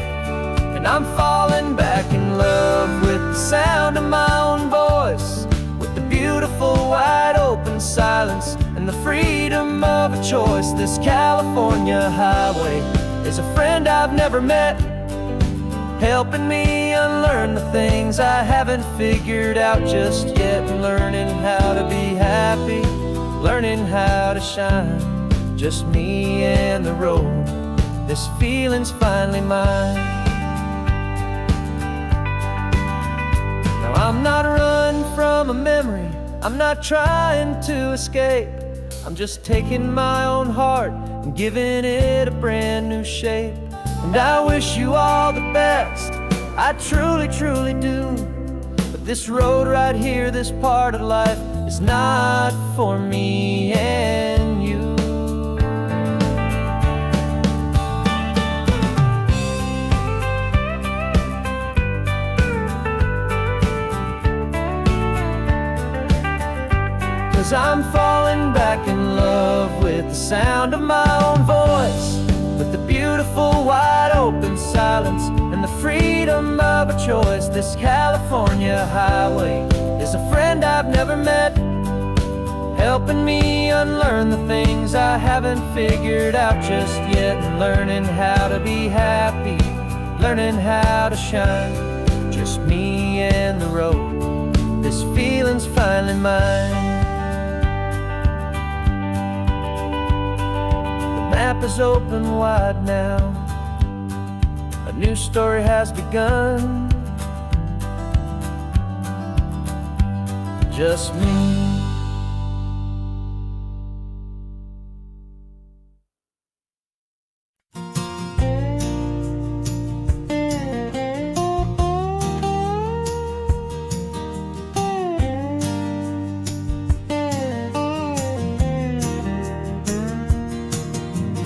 And I'm falling back in love with the sound of my own voice, with the beautiful wide open silence and the freedom of a choice. This California highway is a friend I've never met, helping me unlearn the things I haven't figured out just yet, and learning how to be happy, learning how to shine, just me and the road. This feeling's finally mine. Now I'm not running from a memory, I'm not trying to escape, I'm just taking my own heart and giving it a brand new shape. And I wish you all the best, I truly, truly do. But this road right here, this part of life, is not for me and you. Cause I'm falling back in love with the sound of my own voice, with the beautiful wide open silence and the freedom of a choice. This California highway is a friend I've never met, helping me unlearn the things I haven't figured out just yet, and learning how to be happy, learning how to shine, just me and the road. This feeling's finally mine. The map is open wide now, a new story has begun, just me.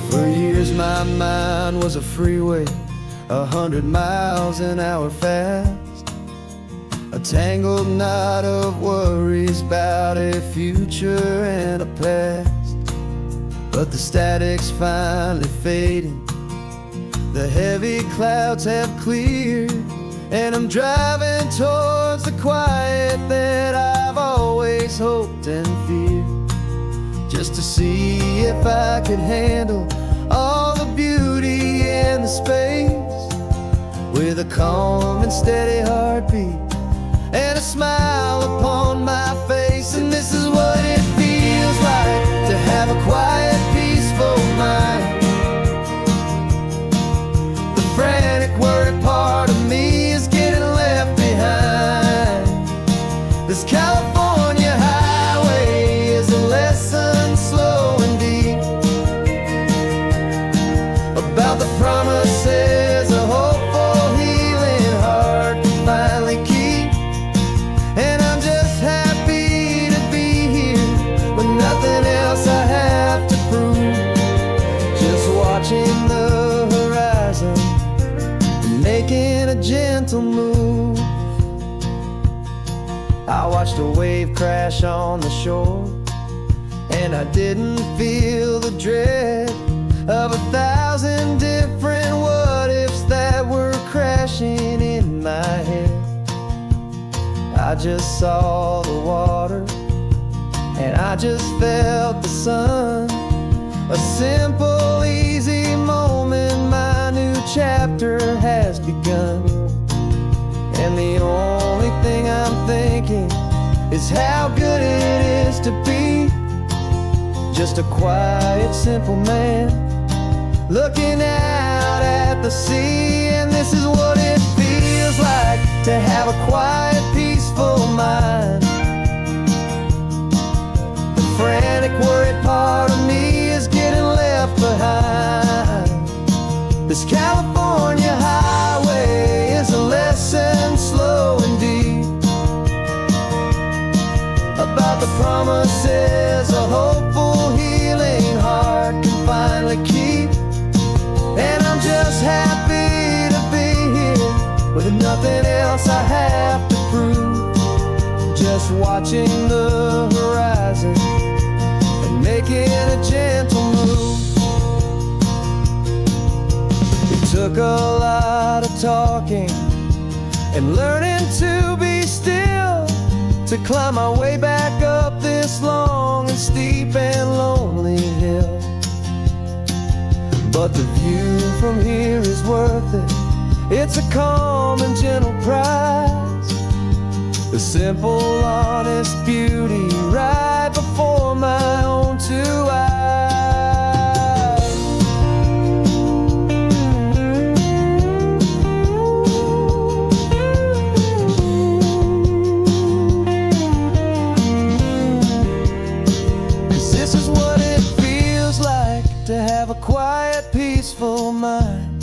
For years my mind was a freeway, 100 miles an hour fast, a tangled knot of worries about a future and a past. But the static's finally fading, the heavy clouds have cleared, and I'm driving towards the quiet that I've always hoped and feared, just to see if I could handle all the beauty and the space, with a calm and steady heartbeat and a smile upon my face. And this is what it feels like to have a quiet, peaceful mind. The frantic, worried part of me is getting left behind. This California highway is a lesson slow and deep about the promises a hopeful, healing heart can finally keep. And I'm just happy to be here with nothing else I have to prove, just watching the horizon and making a gentle move. I watched a wave crash on the shore, and I didn't feel the dread of 1,000 different what-ifs that were crashing in my head. I just saw the water, and I just felt the sun. A simple, easy moment, my new chapter has begun. And the only thing I'm thinking is how good it is to be just a quiet, simple man looking out at the sea. And this is what it feels like to have a quiet, peaceful mind. The frantic, worried part of me is getting left behind. This California highway is a lesson slow and deep about the promises a hopeful, healing with nothing else I have to prove. Just watching the horizon and making a gentle move. It took a lot of talking and learning to be still to climb my way back up this long and steep and lonely hill. But the view from here is worth it. It's a calm and gentle prize, the simple, honest beauty right before my own two eyes. Cause this is what it feels like to have a quiet, peaceful mind.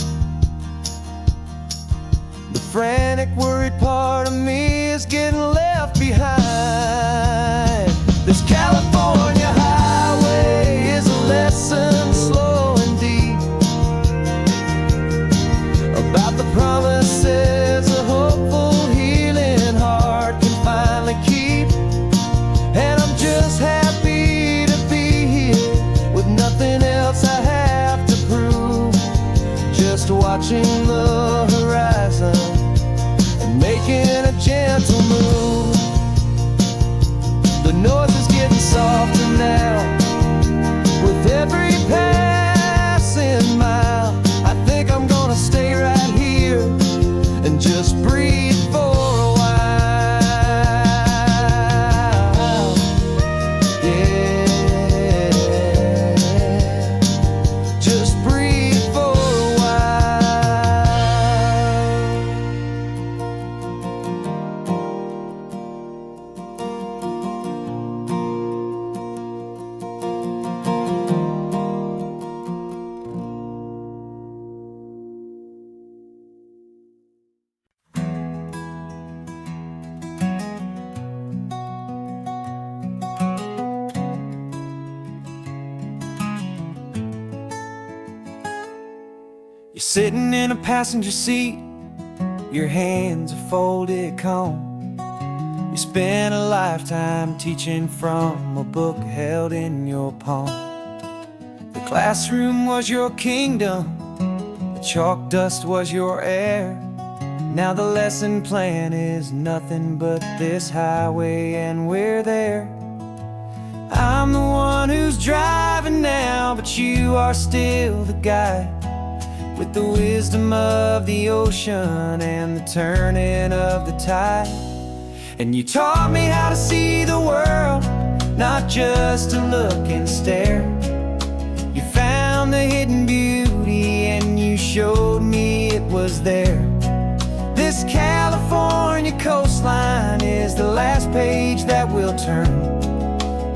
The frantic, worried part of me is getting left behind. This California highway is a lesson slow and deep about the promises a hopeful, healing heart can finally keep. And I'm just happy to be here with nothing else I have to prove. Just watching the horizon and making a gentle move. The noise is getting softer now with every passing mile. I think I'm gonna stay right here and just breathe for a while. Yeah, just breathe for a while. You're sitting in a passenger seat, your hands are folded calm. You spent a lifetime teaching from a book held in your palm. The classroom was your kingdom, the chalk dust was your air. Now the lesson plan is nothing but this highway and we're there. I'm the one who's driving now, but you are still the guide, with the wisdom of the ocean and the turning of the tide. And you taught me how to see the world, not just to look and stare. You found the hidden beauty and you showed me it was there. This California coastline is the last page that we'll turn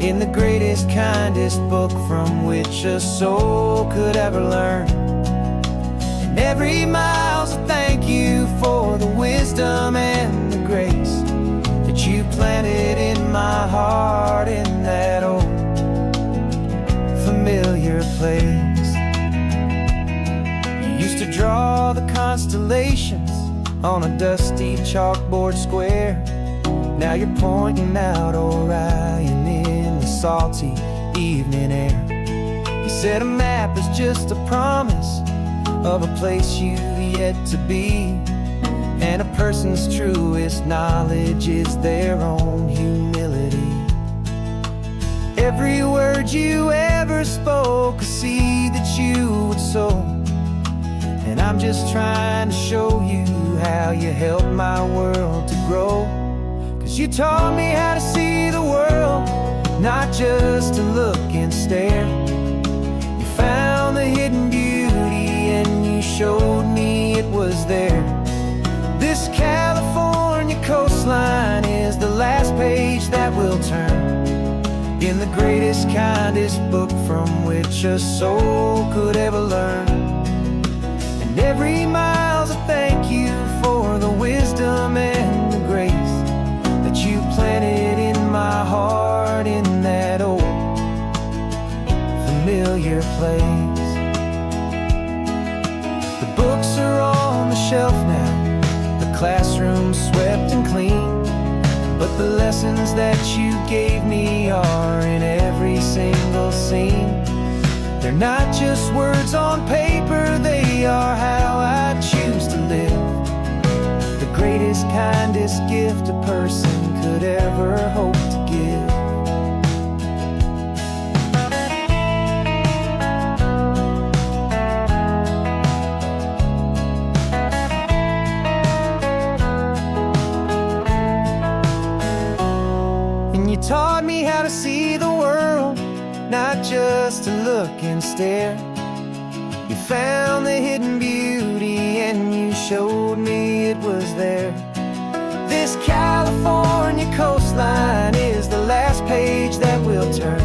in the greatest, kindest book from which a soul could ever learn. Every mile's a thank you for the wisdom and the grace that you planted in my heart in that old familiar place. You used to draw the constellations on a dusty chalkboard square. Now you're pointing out Orion in the salty evening air. You said a map is just a promise of a place you've yet to be, and a person's truest knowledge is their own humility. Every word you ever spoke, a seed that you would sow, and I'm just trying to show you how you helped my world to grow. Cause you taught me how to see the world, not just to look and stare. You found the hidden beauty and you showed me it was there. This California coastline is the last page that we'll turn in the greatest, kindest book from which a soul could ever learn. And every mile's a thank you for the wisdom and the grace that you planted in my heart in that old familiar place. The books are on the shelf now, the classroom swept and clean, but the lessons that you gave me are in every single scene. They're not just words on paper, they are how I choose to live. The greatest, kindest gift a person could ever hope to give. And you taught me how to see the world, not just to look and stare. You found the hidden beauty and you showed me it was there. This California coastline is the last page that we'll turn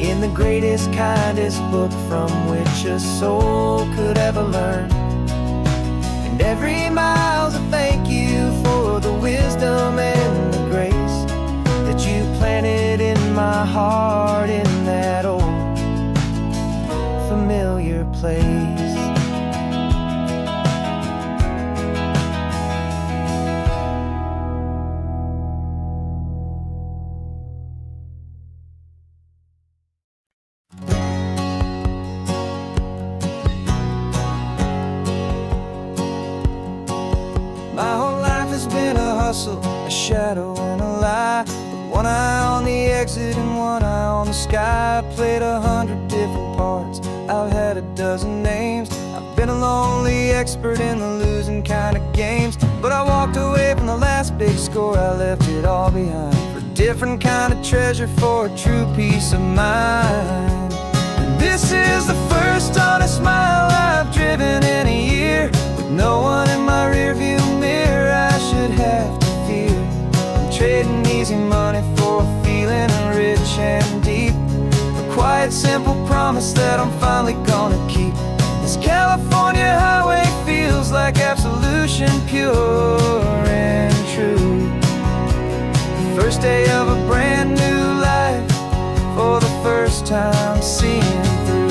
in the greatest, kindest book from which a soul could ever learn. And every mile's a thank you for the wisdom and the grace that you planted in my heart in that old familiar place. My whole life has been a hustle, a shadow and a lie, with one eye on the exit and one eye on the sky. I played 100 different parts, I've had a dozen names. I've been a lonely expert in the losing kind of games, but I walked away from the last big score, I left it all behind for a different kind of treasure, for a true peace of mind. And this is the first honest mile I've driven in a year, with no one in my rearview mirror I should have to fear. I'm trading easy money for a feeling rich and deep, a quiet, simple promise that I'm finally gonna keep. This California highway feels like absolution, pure and true. The first day of a brand new life, for the first time seeing through.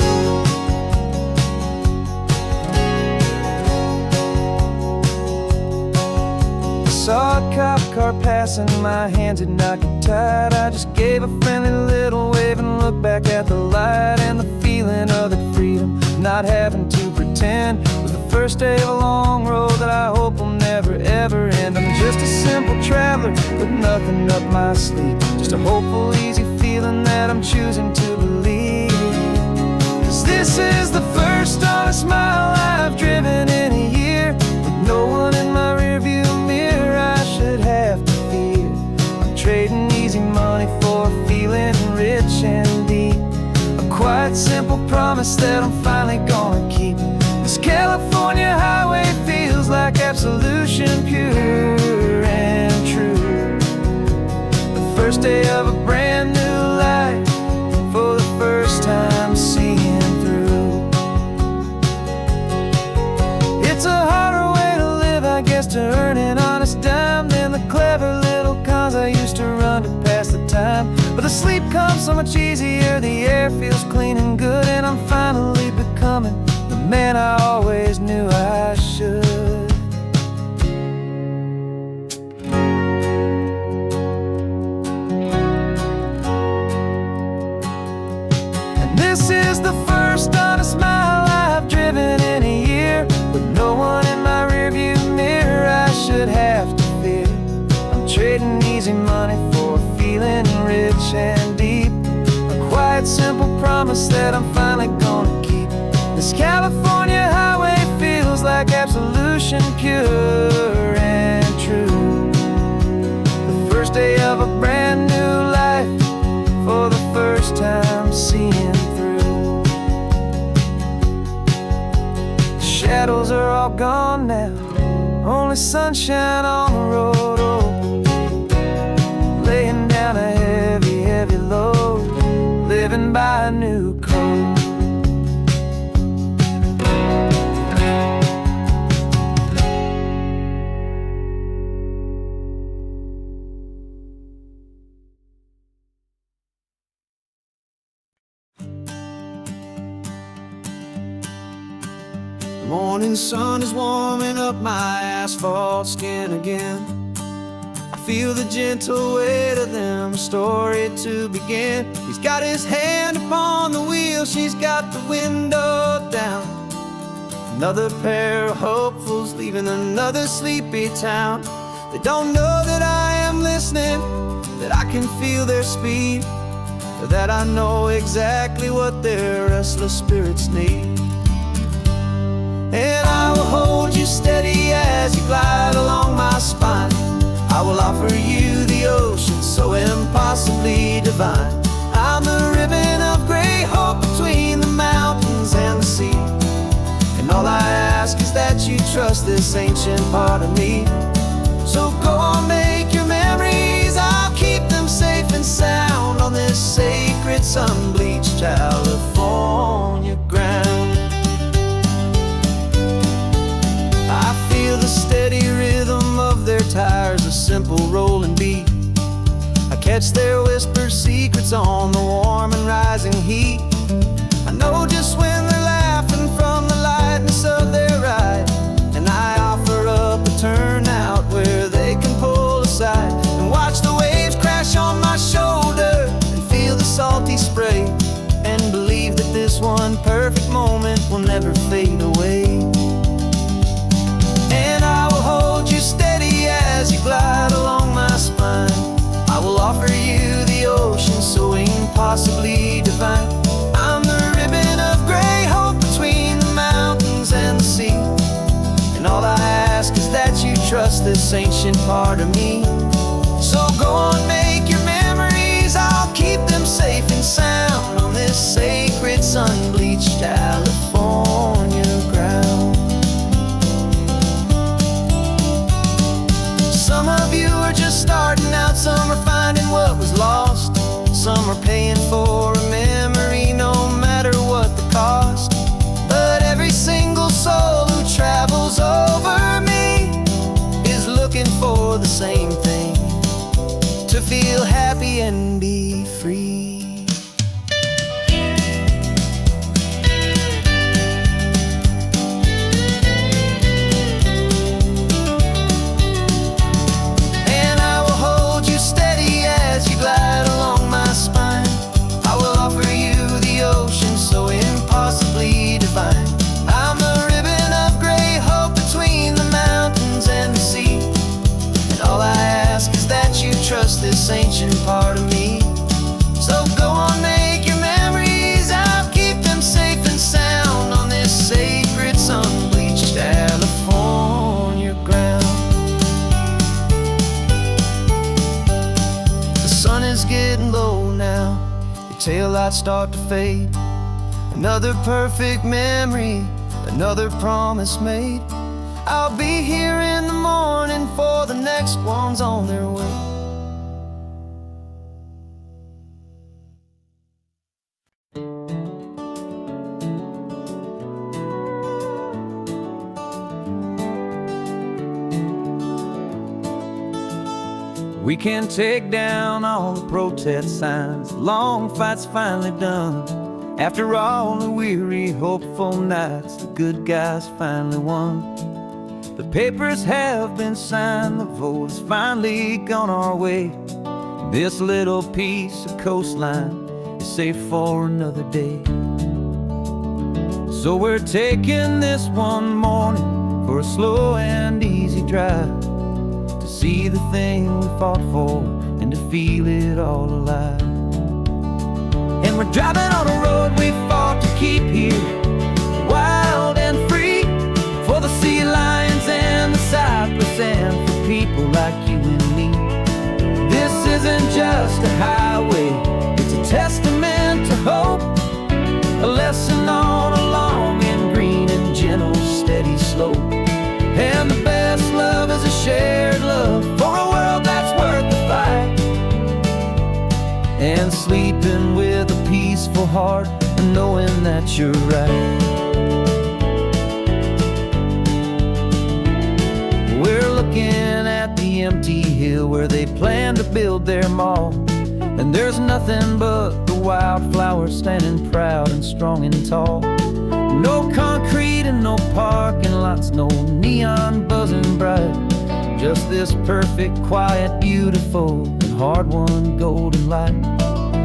Saw a cop car passing, my hands had not got tied. I just gave a friendly little wave and looked back at the light. And the feeling of that freedom, not having to pretend, was the first day of a long road that I hope will never ever end. I'm just a simple traveler with nothing up my sleeve, just a hopeful, easy feeling that I'm choosing to believe. 'Cause this is the first honest mile I've driven in a year, with no one in my rearview mirror I should have to fear. I'm trading easy money for a feeling rich and deep, a quiet, simple promise that I'm finally gonna keep. This California highway feels like absolution, pure and true. The first day of a brand new life, for the first time seeing through. It's a harder way to live, I guess, to earn an honest dime than the clever little cons I used to run to pass the time. But the sleep comes so much easier, the air feels clean and good, and I'm finally becoming the man I always knew I should. And this is the first honest mile I've driven in a year, with no one in my rearview mirror I should have to fear. I'm trading easy money for a feeling rich and deep, a quiet, simple promise that I'm finally gonna keep. This California highway feels like absolution, pure and true. The first day of a brand new life, for the first time seeing through. The shadows are all gone now, only sunshine on the road. Oh, laying down a heavy, heavy load, living by a new code. Morning sun is warming up my asphalt skin again. I feel the gentle weight of them, a story to begin. He's got his hand upon the wheel, she's got the window down. Another pair of hopefuls leaving another sleepy town. They don't know that I am listening, that I can feel their speed, or that I know exactly what their restless spirits need. And I will hold you steady as you glide along my spine. I will offer you the ocean so impossibly divine. I'm the ribbon of gray hope between the mountains and the sea. And all I ask is that you trust this ancient part of me. So go on, make your memories, I'll keep them safe and sound on this sacred sun-bleached California ground. I feel the steady rhythm of their tires, a simple rolling beat. I catch their whispered secrets on the warm and rising heat. I know just when they're laughing from the lightness of their ride, and I offer up a turnout where they can pull aside and watch the waves crash on my shoulder and feel the salty spray, and believe that this one perfect moment will never fade away. And I will hold you steady as you glide along my spine. I will offer you the ocean so impossibly divine. I'm the ribbon of gray hope between the mountains and the sea. And all I ask is that you trust this ancient part of me. So go on, make your memories, I'll keep them safe and sound on this sacred sun-bleached California ground. Some of you are just starting out, some are finding what was lost, some are paying for a memory no matter what the cost. But every single soul who travels over me is looking for the same thing, to feel happy and be free. Glide along my spine. I will offer you the ocean so impossibly divine. I'm the ribbon of gray hope between the mountains and the sea. And all I ask is that you trust this ancient part of me. So go on, make your memories, I'll keep them safe and sound on this sacred sun-bleached California ground. The sun is getting low now, your taillights start to fade. Another perfect memory, another promise made. I'll be here in the morning for the next ones on their way. We can take down all the protest signs, long fight's finally done. After all the weary, hopeful nights, the good guys finally won. The papers have been signed, the vote has finally gone our way. This little piece of coastline is safe for another day. So we're taking this one morning for a slow and easy drive, to see the thing we fought for and to feel it all alive. And we're driving on a road we fought to keep here, wild and free, for the sea lions and the cypress and for people like you and me. This isn't just a highway, it's a testament to hope, a lesson on a long and green and gentle steady slope. And the best love is a shared love for a world that's worth the fight, and sleeping with a peaceful heart and knowing that you're right. We're looking at the empty hill where they plan to build their mall, and there's nothing but the wildflowers standing proud and strong and tall. No concrete talking, no parking lots, no neon buzzing bright. Just this perfect, quiet, beautiful, and hard-won golden light.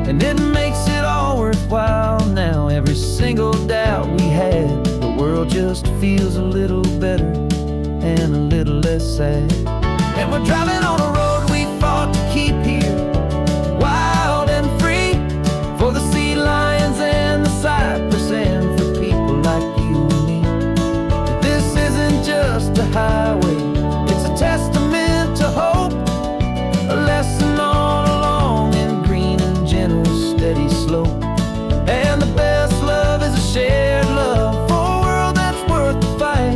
And it makes it all worthwhile now. Every single doubt we had, the world just feels a little better and a little less sad. And we're driving on a road we fought to keep here, wild and free, for the sea lions and the cypress and for people like you and me. This isn't just a highway, it's a testament to hope, a lesson all along in green and gentle, steady slope. And the best love is a shared love for a world that's worth the fight.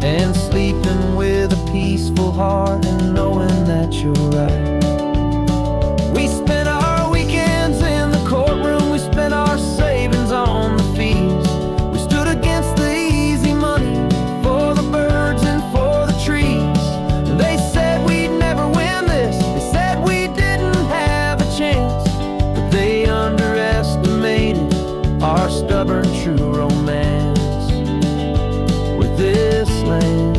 And sleeping with a peaceful heart and knowing that you're right. We spent our weekends in the courtroom, we spent our savings on the fees. We stood against the easy money for the birds and for the trees. And they said we'd never win this, they said we didn't have a chance, but they underestimated our stubborn true romance with this land.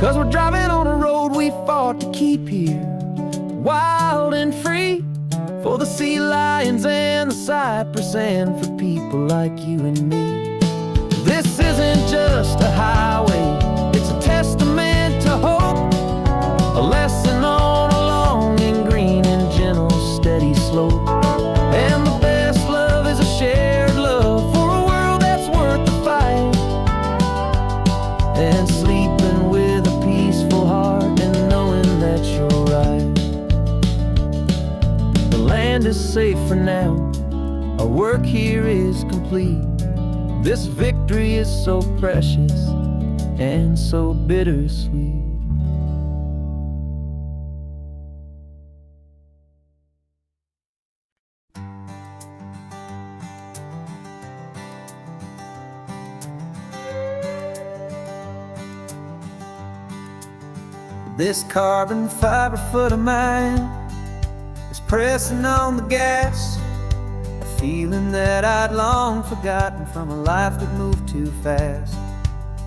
'Cause we're driving on a road we fought to keep here, wild and free, for the sea lions and the cypress and for people like you and me. This isn't just a highway, it's a testament to hope, a lesson on along in green and gentle, steady slope. And the best love is a shared love for a world that's worth the fight. And sleeping with a peaceful heart and knowing that you're right. The land is safe for now, our work here is complete. This victory is so precious and so bittersweet. This carbon fiber foot of mine is pressing on the gas, a feeling that I'd long forgotten from a life that moved too fast.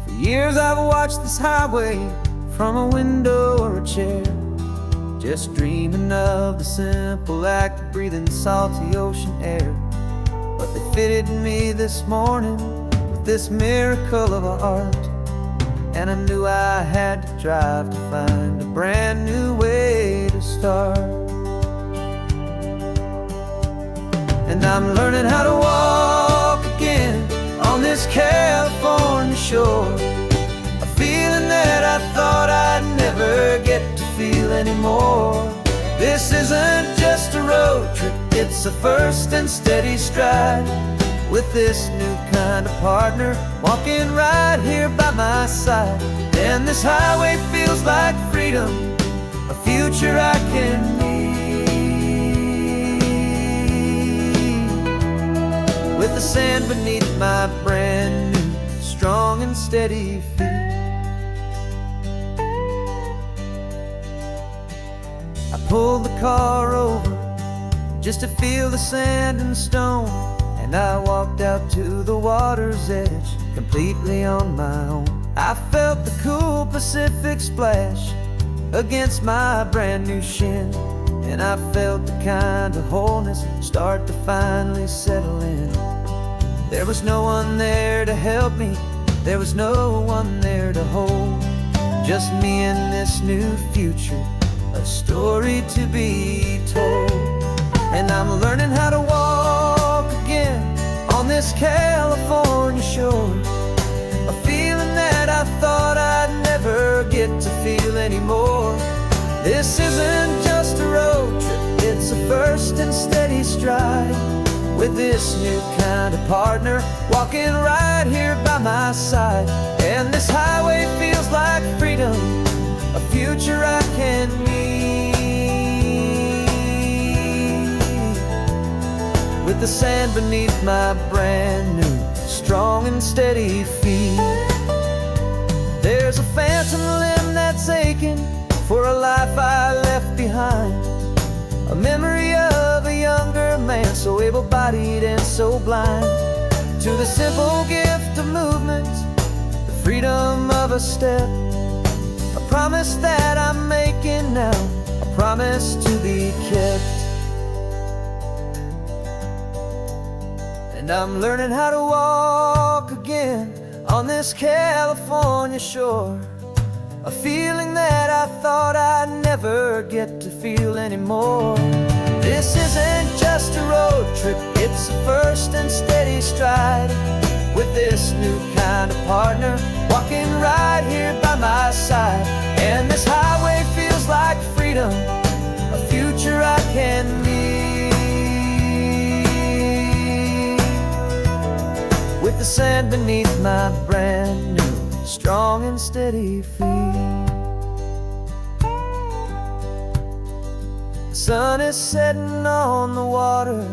For years I've watched this highway from a window or a chair, just dreaming of the simple act of breathing salty ocean air. But they fitted me this morning with this miracle of art, and I knew I had to drive to find a brand new way to start. And I'm learning how to walk again on this California shore, a feeling that I thought I'd never get to feel anymore. This isn't just a road trip, it's a first and steady stride, with this new kind of partner walking right here by my side. And this highway feels like freedom, a future I can need, with the sand beneath my brand new, strong and steady feet. I pulled the car over just to feel the sand and stone, and I walked out to the water's edge, completely on my own. I felt the cool Pacific splash against my brand new shin, and I felt the kind of wholeness start to finally settle in. There was no one there to help me, there was no one there to hold, just me and this new future, a story to be told. And I'm learning how to walk again on this California shore, a feeling that I thought I'd never get to feel anymore. This isn't just a road trip, it's a first and steady stride, with this new kind of partner walking right here by my side. And this highway feels like freedom, a future I can need, with the sand beneath my brand new, strong and steady feet. There's a phantom limb that's aching for a life I left behind, a memory of a younger man mind, so able-bodied and so blind to the simple gift of movement, the freedom of a step. A promise that I'm making now, a promise to be kept. And I'm learning how to walk again on this California shore, a feeling that I thought I'd never get to feel anymore. This isn't just a road trip, it's a first and steady stride, with this new kind of partner walking right here by my side. And this highway feels like freedom, a future I can meet, with the sand beneath my brand new, strong and steady feet. The sun is setting on the water,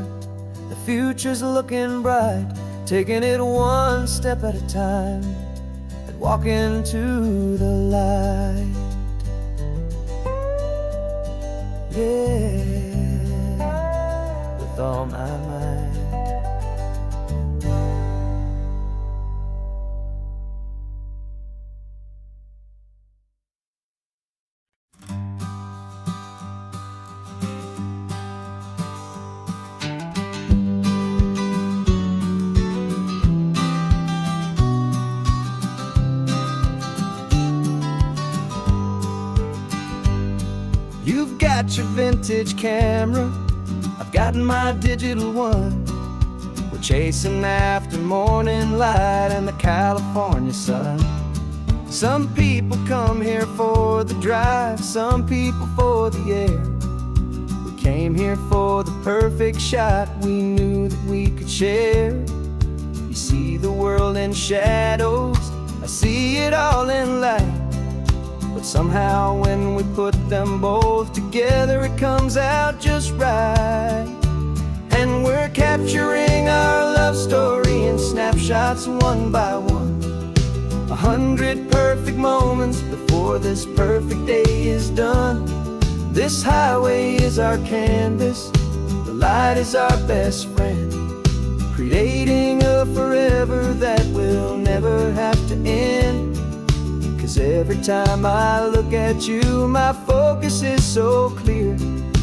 the future's looking bright, taking it one step at a time and walking to the light. Yeah, with all my might. You've got your vintage camera, I've got my digital one. We're chasing after morning light and the California sun. Some people come here for the drive, some people for the air. We came here for the perfect shot we knew that we could share. You see the world in shadows, I see it all in light. But somehow when we put them both together, it comes out just right. And we're capturing our love story in snapshots one by one, 100 perfect moments before this perfect day is done. This highway is our canvas, the light is our best friend, creating a forever that will never have to end. 'Cause every time I look at you, my focus is so clear.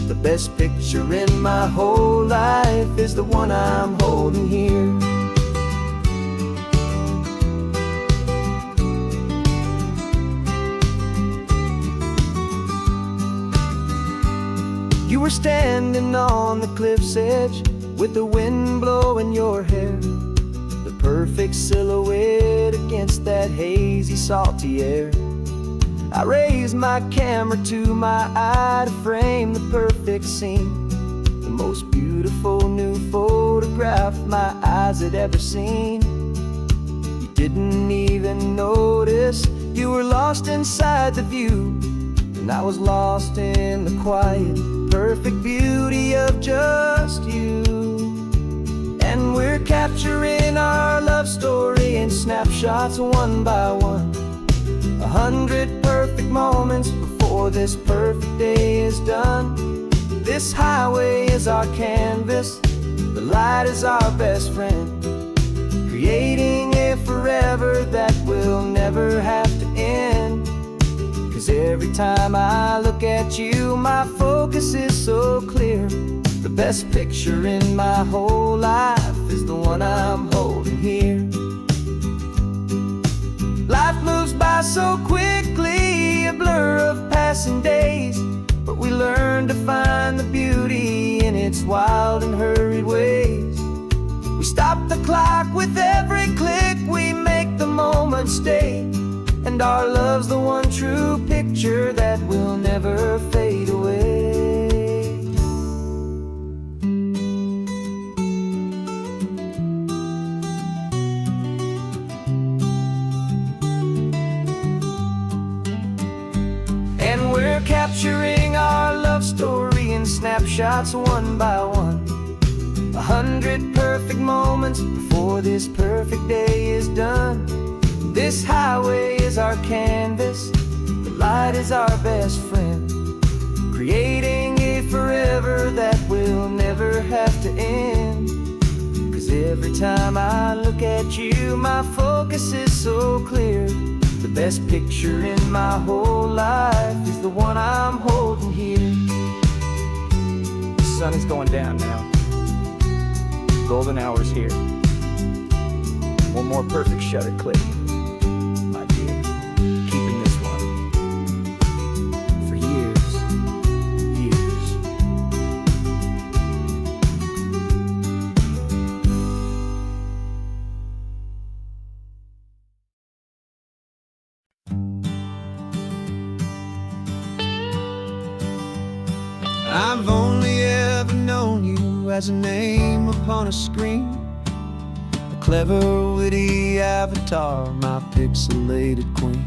The best picture in my whole life is the one I'm holding here. You were standing on the cliff's edge with the wind blowing your hair, the perfect silhouette against that hazy, salty air. I raised my camera to my eye to frame the perfect scene, the most beautiful new photograph my eyes had ever seen. You didn't even notice you were lost inside the view, and I was lost in the quiet, perfect beauty of just you. And we're capturing our love story in snapshots one by one, 100 perfect moments before this perfect day is done. This highway is our canvas, the light is our best friend, creating a forever that will never have to end. 'Cause every time I look at you, my focus is so clear. The best picture in my whole life is the one I'm holding here. Life moves by so quickly, a blur of passing days, but we learn to find the beauty in its wild and hurried ways. We stop the clock with every click, we make the moment stay, and our love's the one true picture that will never fade away. And we're capturing our love story in snapshots one by one, 100 perfect moments before this perfect day is done. This highway is our canvas, the light is our best friend, creating a forever that will never have to end. 'Cause every time I look at you, my focus is so clear. The best picture in my whole life is the one I'm holding here. The sun is going down now. Golden hour's here. One more perfect shutter click, my dear. Keeping this one for years, years. I've only ever known you as a name upon a screen, a clever, witty avatar, my pixelated queen.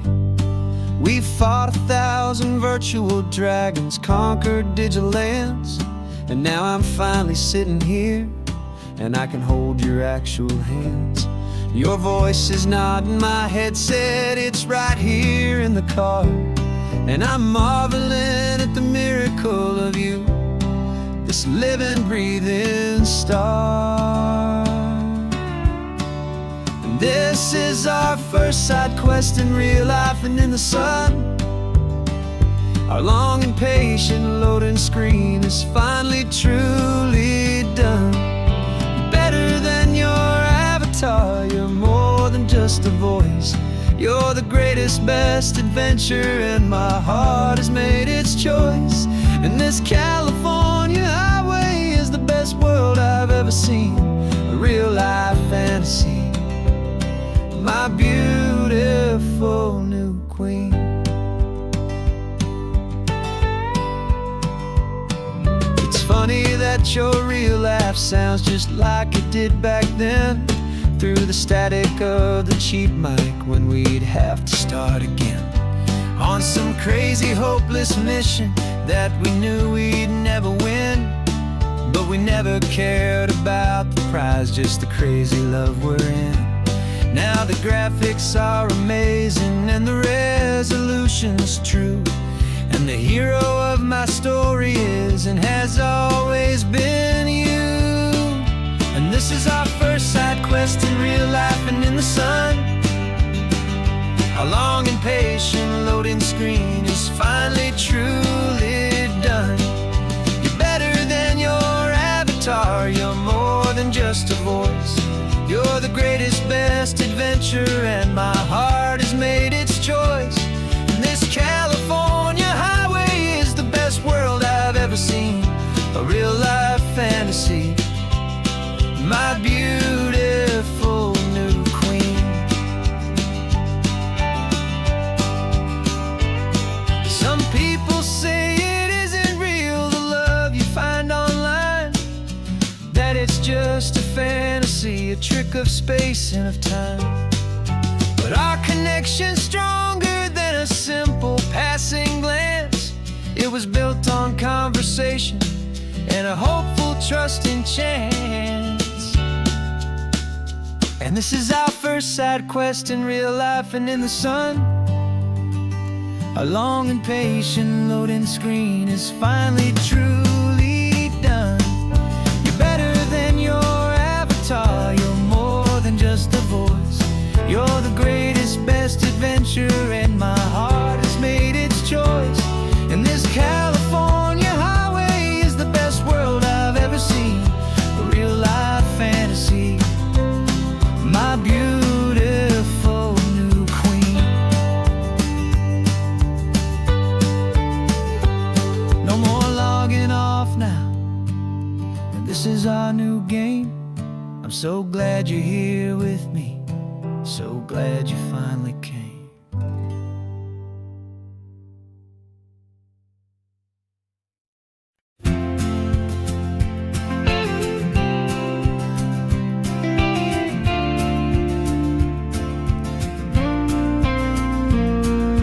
We fought 1,000 virtual dragons, conquered digital lands, and now I'm finally sitting here, and I can hold your actual hands. Your voice is not in my headset, it's right here in the car, and I'm marveling at the miracle of you, this living, breathing star. And this is our first side quest in real life and in the sun. Our long and patient loading screen is finally truly done. Better than your avatar, you're more than just a voice. You're the greatest, best adventure, and my heart has made its choice. And this California highway is the best world I've ever seen, a real life fantasy, my beautiful new queen. It's funny that your real life sounds just like it did back then, through the static of the cheap mic when we'd have to start again, on some crazy hopeless mission that we knew we'd never win. But we never cared about the prize, just the crazy love we're in. Now the graphics are amazing and the resolution's true, and the hero of my story is and has always been you. And this is our first side quest in real life and in the sun. Our long and patient loading screen is finally truly done. You're better than your avatar, you're more than just a voice. You're the greatest, best adventure, and my heart has made its choice. And this California highway is the best world I've ever seen, a real life fantasy, my beautiful new queen. Some people say it isn't real, the love you find online, that it's just a fantasy, a trick of space and of time. But our connection's stronger than a simple passing glance. It was built on conversation and a hopeful, trusting chance. And this is our first side quest in real life and in the sun. Our long and patient loading screen is finally truly done. You're better than your avatar, you're more than just a voice. You're the greatest, best adventure, and my heart has made its choice. And this California highway is the best world I've ever seen, a real life fantasy, my beautiful new queen. No more logging off now, and this is our new game. I'm so glad you're here with me, so glad you finally came.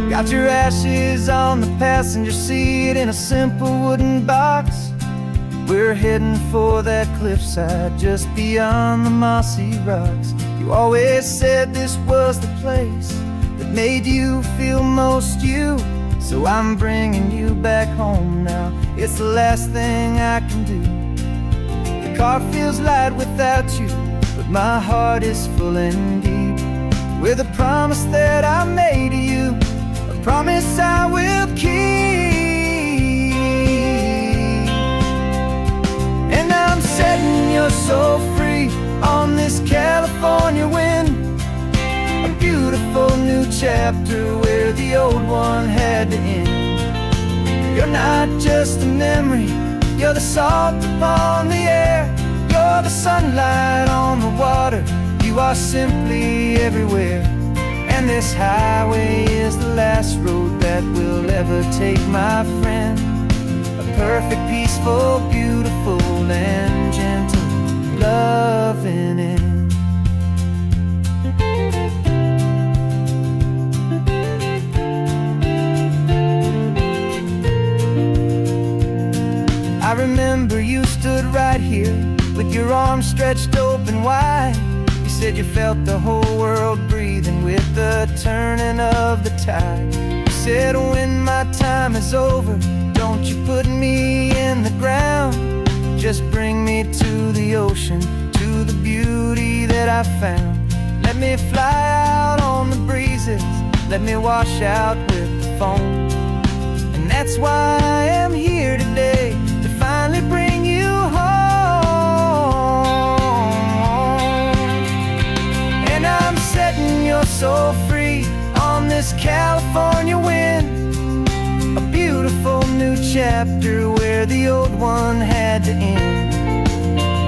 Got your ashes on the passenger seat in a simple wooden box. We're heading for that cliffside just beyond the mossy rocks. You always said this was the place that made you feel most you, So I'm bringing you back home now. It's the last thing I can do. The car feels light without you, but my heart is full and deep with a promise that I made to you, a promise I will keep. And I'm setting your soul free on this California wind, a beautiful new chapter where the old one had to end. You're not just a memory, you're the salt upon the air, you're the sunlight on the water, you are simply everywhere. And this highway is the last road that we'll ever take, my friend. A perfect, peaceful, beautiful, and gentle loving end. I remember you stood right here with your arms stretched open wide. You said you felt the whole world breathing with the turning of the tide. You said, when my time is over, don't you put me in the ground, just bring me to the ocean, to the beauty that I found. Let me fly out on the breezes, let me wash out with the foam. And that's why I am here today, to finally bring you home. And I'm setting your soul free on this California wind, a beautiful new chapter where the old one had to end.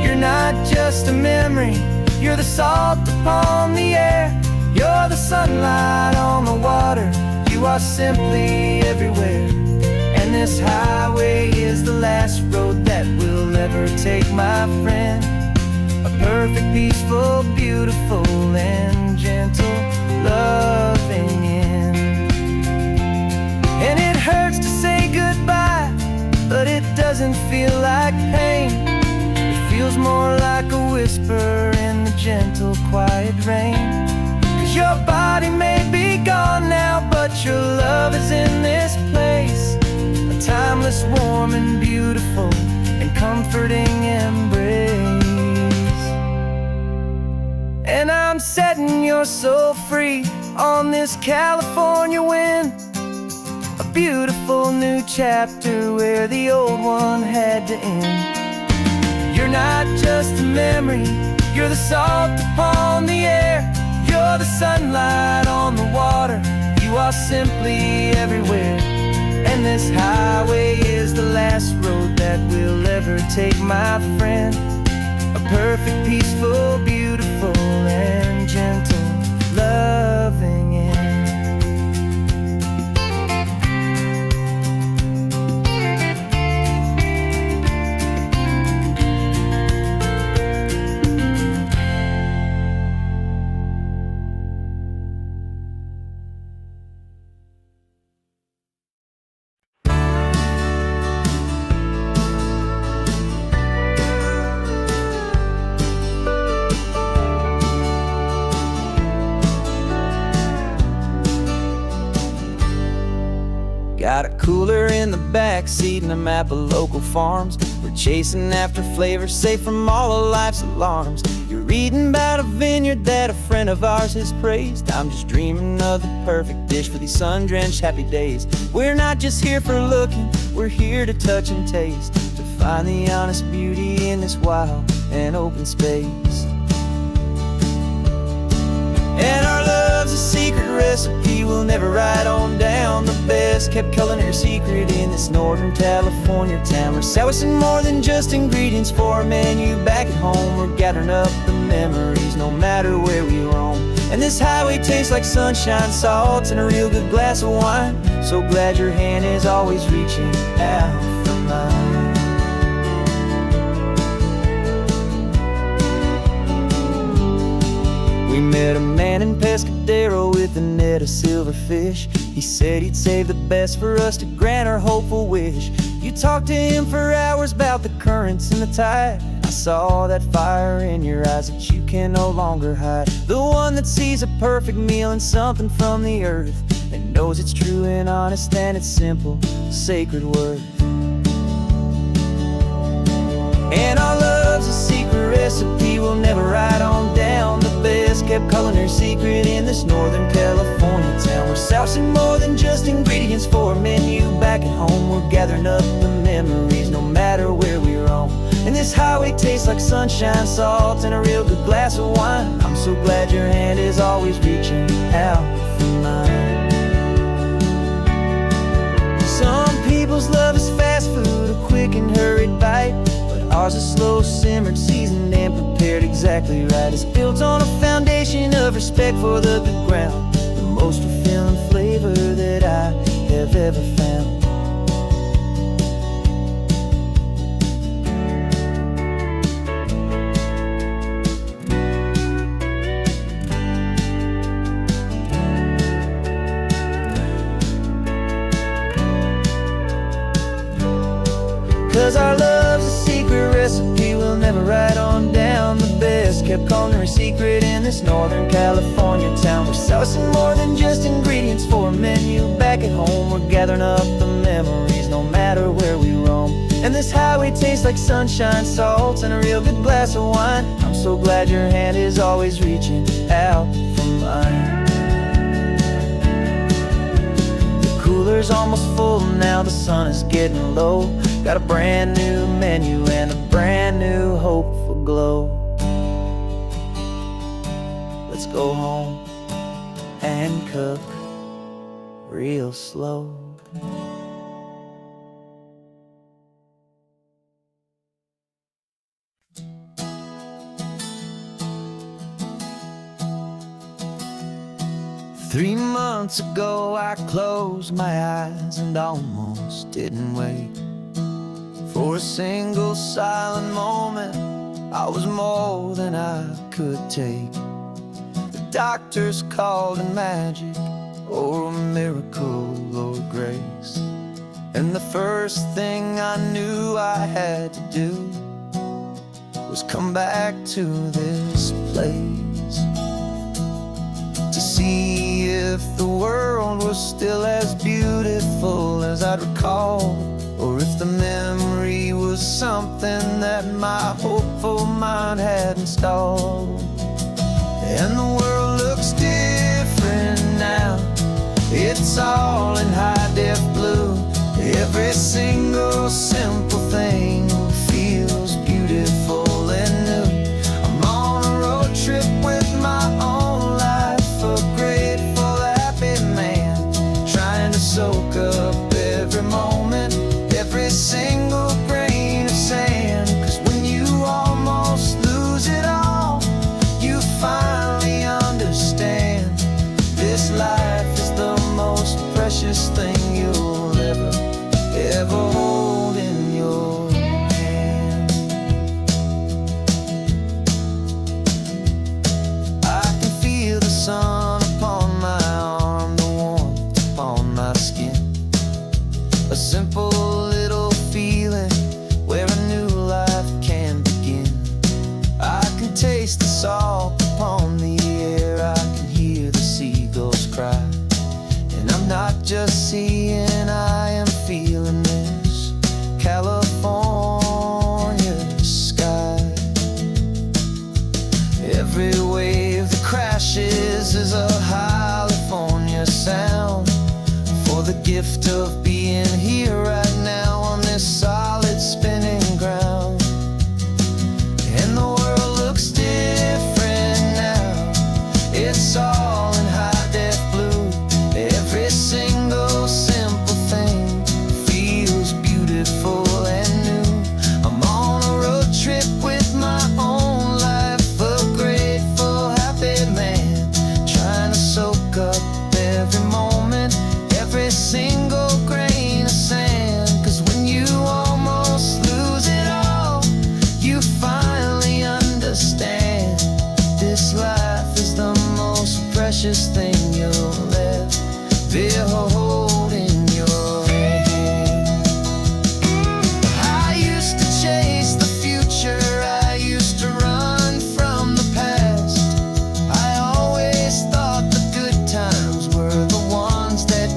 You're not just a memory, you're the salt upon the air, you're the sunlight on the water, you are simply everywhere. And this highway is the last road that we'll ever take, my friend. A perfect, peaceful, beautiful, and gentle loving end. And it hurts to say goodbye, but it doesn't feel like pain. It feels more like a whisper in the gentle, quiet rain. 'Cause your body may be gone now, but your love is in this place, a timeless, warm, and beautiful, and comforting embrace. And I'm setting your soul free on this California wind, a beautiful new chapter where the old one had to end. You're not just a memory, you're the salt upon the air, you're the sunlight on the water, you are simply everywhere. And this highway is the last road that we'll ever take, my friend. A perfect, peaceful, beautiful, and gentle loving end. Got a cooler in the back seat and a map of local farms. We're chasing after flavors safe from all of life's alarms. You're reading about a vineyard that a friend of ours has praised. I'm just dreaming of the perfect dish for these sun-drenched happy days. We're not just here for looking, we're here to touch and taste, to find the honest beauty in this wild and open space. And our love's a secret recipe we'll never write on down. The best kept culinary secret in this Northern California town. We're sourcing more than just ingredients for a menu back at home. We're gathering up the memories no matter where we roam. And this highway tastes like sunshine, salt, and a real good glass of wine. So glad your hand is always reaching out for mine. We met a man in Pescadero with a net of silverfish. He said he'd save the best for us to grant our hopeful wish. You talked to him for hours about the currents and the tide. I saw that fire in your eyes that you can no longer hide. The one that sees a perfect meal and something from the earth, and knows it's true and honest and it's simple, sacred word. And our love's a secret recipe we'll never write on down. The best kept culinary secret in this Northern California town. We're sourcing more than just ingredients for a menu. Back at home we're gathering up the memories, no matter where we roam. And this highway tastes like sunshine, salt, and a real good glass of wine. I'm so glad your hand is always reaching out for mine. Some people's love is fast food, a quick and hurried bite, but ours is slow, simmered, seasoned, and prepared exactly right. It's built on a foundation of respect for the good ground, the most fulfilling flavor that I have ever found. 'Cause our love's a secret recipe we'll never write on down. The best kept culinary secret in this Northern California town. We're sourcing more than just ingredients for a menu. Back at home we're gathering up the memories, no matter where we roam. And this highway tastes like sunshine, salt, and a real good glass of wine. I'm so glad your hand is always reaching out for mine. The cooler's almost full now, the sun is getting low. Got a brand new menu and a brand new hopeful glow. Let's go home and cook real slow. Three months ago I closed my eyes and almost didn't wake. For a single silent moment, I was more than I could take. The doctors called it magic, or a miracle, or grace. And the first thing I knew I had to do was come back to this place, to see if the world was still as beautiful as I'd recall, or if the memory was something that my hopeful mind had installed. And the world looks different now, it's all in high-def blue. Every single simple thing feels beautiful and new. I'm on a road trip with my own life, a grateful, happy man, trying to soak up every moment, every single grain of sand. 'Cause when you almost lose it all, you finally understand this life is the most precious thing you'll ever hold in your hand. I can feel the sun upon my arm, the warmth upon my skin, a simple little feeling where a new life can begin. I can taste the salt upon the air, I can hear the seagulls cry. And I'm not just seeing, I am feeling this California sky. Every wave that crashes is a California sound, for the gift of being here right now on this solid spinning ground. And the world looks different now, it's all in high-def blue. Every single simple thing feels beautiful and new. I'm on a road trip with my own life, a grateful, happy man, trying to soak up every moment, every single grain of sand. 'Cause when you almost lose it all, you finally understand this life is the most precious thing you'll ever hold in your hand. I used to chase the future, I used to run from the past. I always thought the good times were the ones that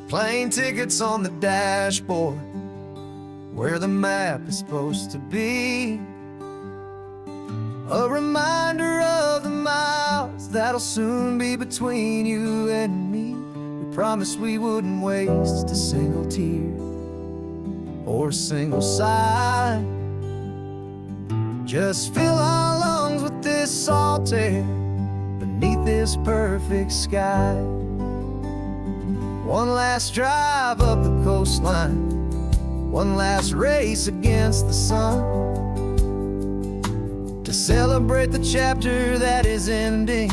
plane tickets on the dashboard, where the map is supposed to be. A reminder of the miles that'll soon be between you and me. We promised we wouldn't waste a single tear or a single sigh. Just fill our lungs with this salt air beneath this perfect sky. One last drive up the coastline, one last race against the sun, to celebrate the chapter that is ending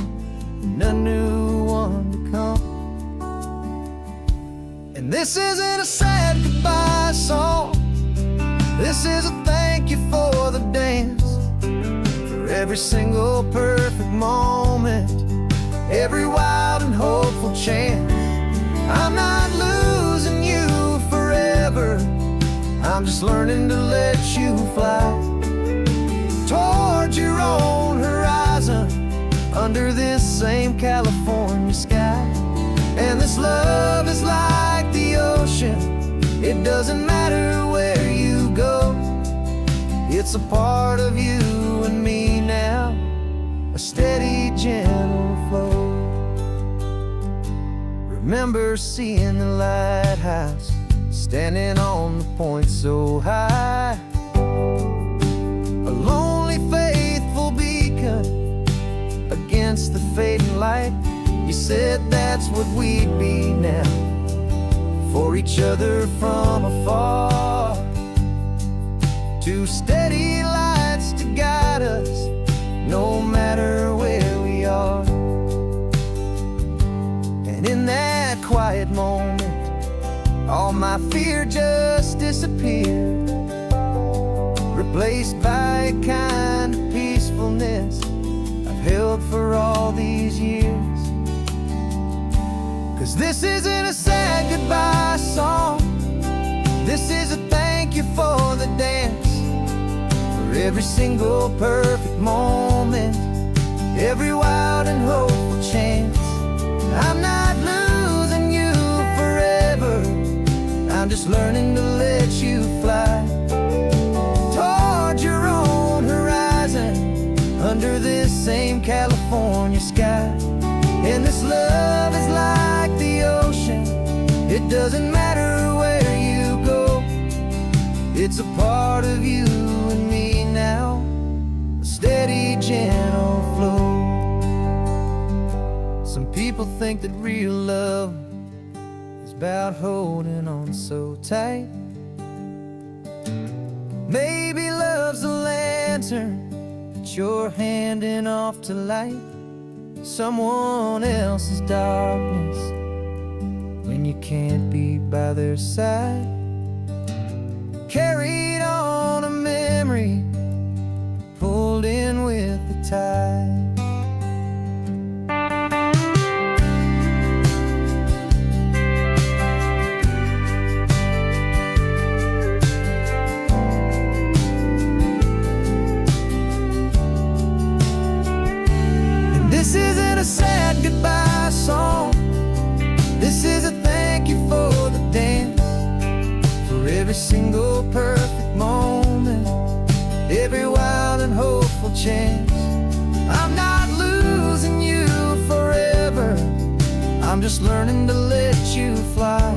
and a new one to come. And this isn't a sad goodbye song, this is a thank you for the dance, for every single perfect moment, every wild and hopeful chance. I'm not losing you forever, I'm just learning to let you fly towards your own horizon, under this same California sky. And this love is like the ocean, it doesn't matter where you go, it's a part of you and me now, a steady, gentle flow. Remember seeing the lighthouse, standing on the point so high, a lonely, faithful beacon against the fading light. You said that's what we'd be now, for each other from afar. Two steady lights to guide us, no matter where we are. And in that quiet moment, all my fear just disappeared, replaced by a kind of peacefulness I've held for all these years. 'Cause this isn't a sad goodbye song, this is a thank you for the dance, for every single perfect moment, every wild and hopeful chance. I'm not losing you forever, I'm just learning to let you fly towards your own horizon, under this same California sky. And this love is like the ocean, it doesn't matter where you go, it's a part of you and me now, a steady, gentle flow. Some people think that real love is about holding on so tight. Maybe love's a lantern that you're handing off to light someone else's darkness when you can't be by their side. Carried on a memory, pulled in with the tide. This isn't a sad goodbye song, this is a thank you for the dance, for every single perfect moment, every wild and hopeful chance. I'm not losing you forever, I'm just learning to let you fly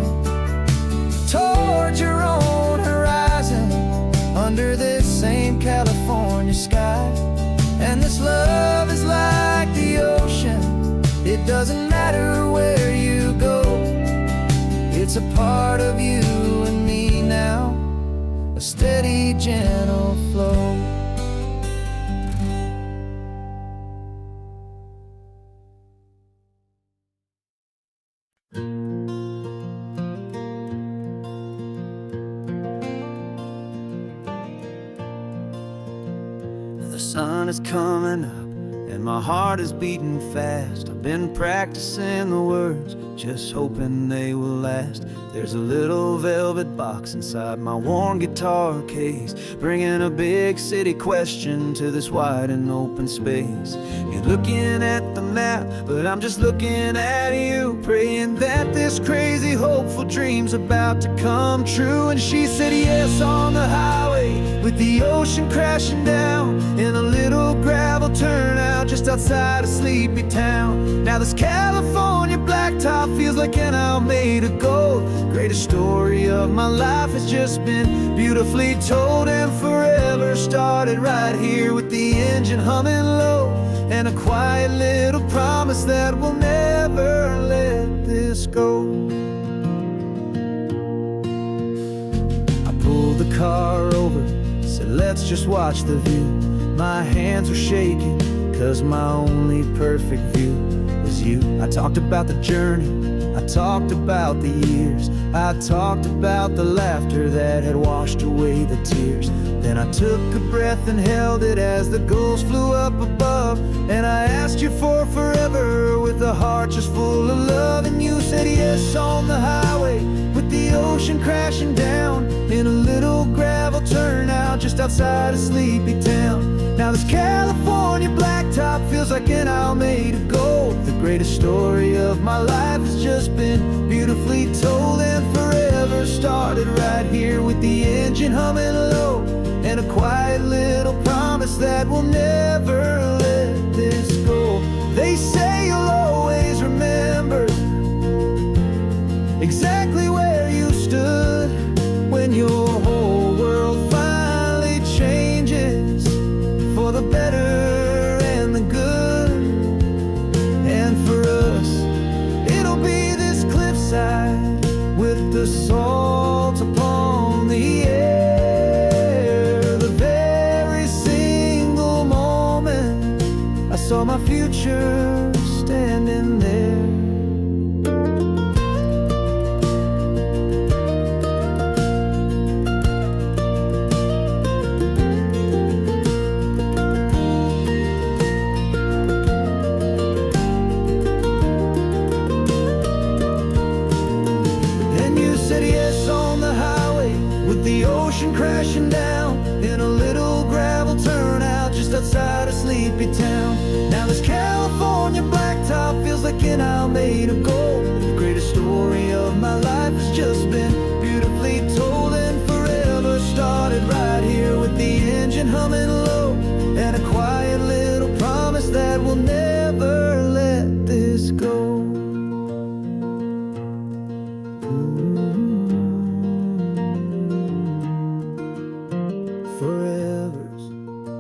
towards your own horizon, under this same California sky. And this love is like the ocean, it doesn't matter where you go, it's a part of you and me now, a steady, gentle flow. The sun is coming up and my heart is beating fast. I've been practicing the words, just hoping they will last. There's a little velvet box inside my worn guitar case, bringing a big city question to this wide and open space. You're looking at the map, but I'm just looking at you, praying that this crazy hopeful dreams about to come true. And she said yes on the highway, with the ocean crashing down in a little gravel turnout just outside of Sleepy Town. Now this California blacktop feels like an isle made of gold. Greatest story of my life has just been beautifully told, and forever started right here with the engine humming low, and a quiet little promise that we'll never let this go. I pulled the car over, said let's just watch the view. My hands were shaking, cause my only perfect view was you. I talked about the journey, I talked about the years, I talked about the laughter that had washed away the tears. Then I took a breath and held it as the gulls flew up above, and I asked you for forever with a heart just full of love. And you said yes on the highway, with the ocean crashing down in a little gravel turnout just outside of Sleepy Town. Now this California blacktop feels like an isle made of gold. The greatest story of my life has just been beautifully told, and forever started right here with the engine humming low, and a quiet little promise that we'll never let this go. They say you'll always remember exactly where you stood when your whole world finally changes for the better and the good. And for us, it'll be this cliffside with the salt upon the air. The very single moment I saw my future standing there. The ocean crashing down in a little gravel turnout just outside of Sleepy Town. Now this California blacktop feels like an isle made of gold. The greatest story of my life has just been beautifully told, and forever started right here with the engine humming low, and a quiet little promise that we'll never let this go.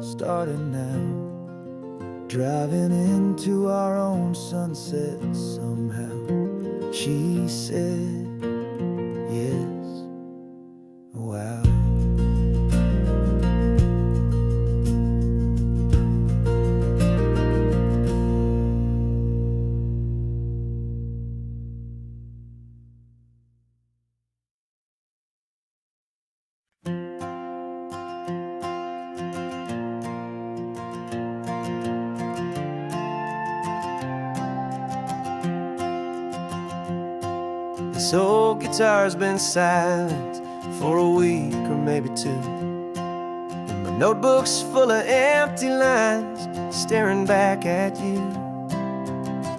Starting now, driving into our own sunset somehow. She said yes, wow. This old guitar's been silent for a week or maybe two, and my notebook's full of empty lines staring back at you.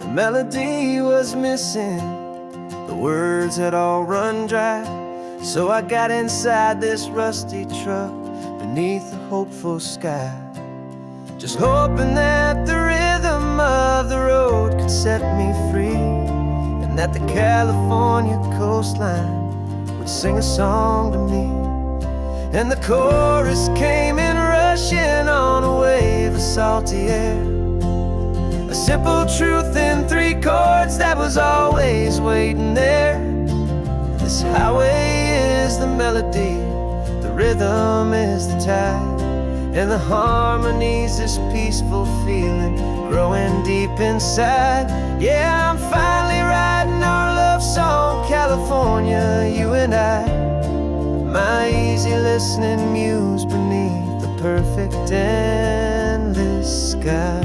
The melody was missing, the words had all run dry, so I got inside this rusty truck beneath a hopeful sky, just hoping that the rhythm of the road could set me free, and that the California coastline would sing a song to me. And the chorus came in rushing on a wave of salty air, a simple truth in 3 chords that was always waiting there. This highway is the melody, the rhythm is the tide, and the harmony's this peaceful feeling growing deep inside. Yeah, I'm finally writing our love song, California, you and I, my easy listening muse beneath the perfect endless sky.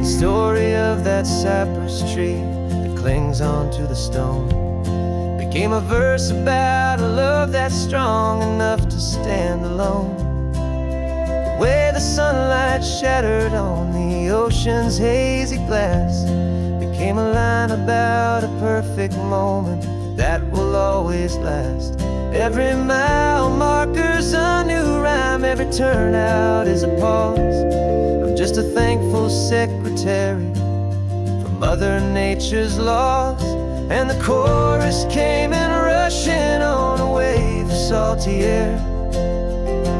The story of that cypress tree that clings onto the stone became a verse about a love that's strong enough to stand alone. The way the sunlight shattered on the ocean's hazy glass became a line about a perfect moment that will always last. Every mile marker's a new rhyme, every turnout is a pause. I'm just a thankful secretary for Mother Nature's laws. And the chorus came in rushing on a wave of salty air.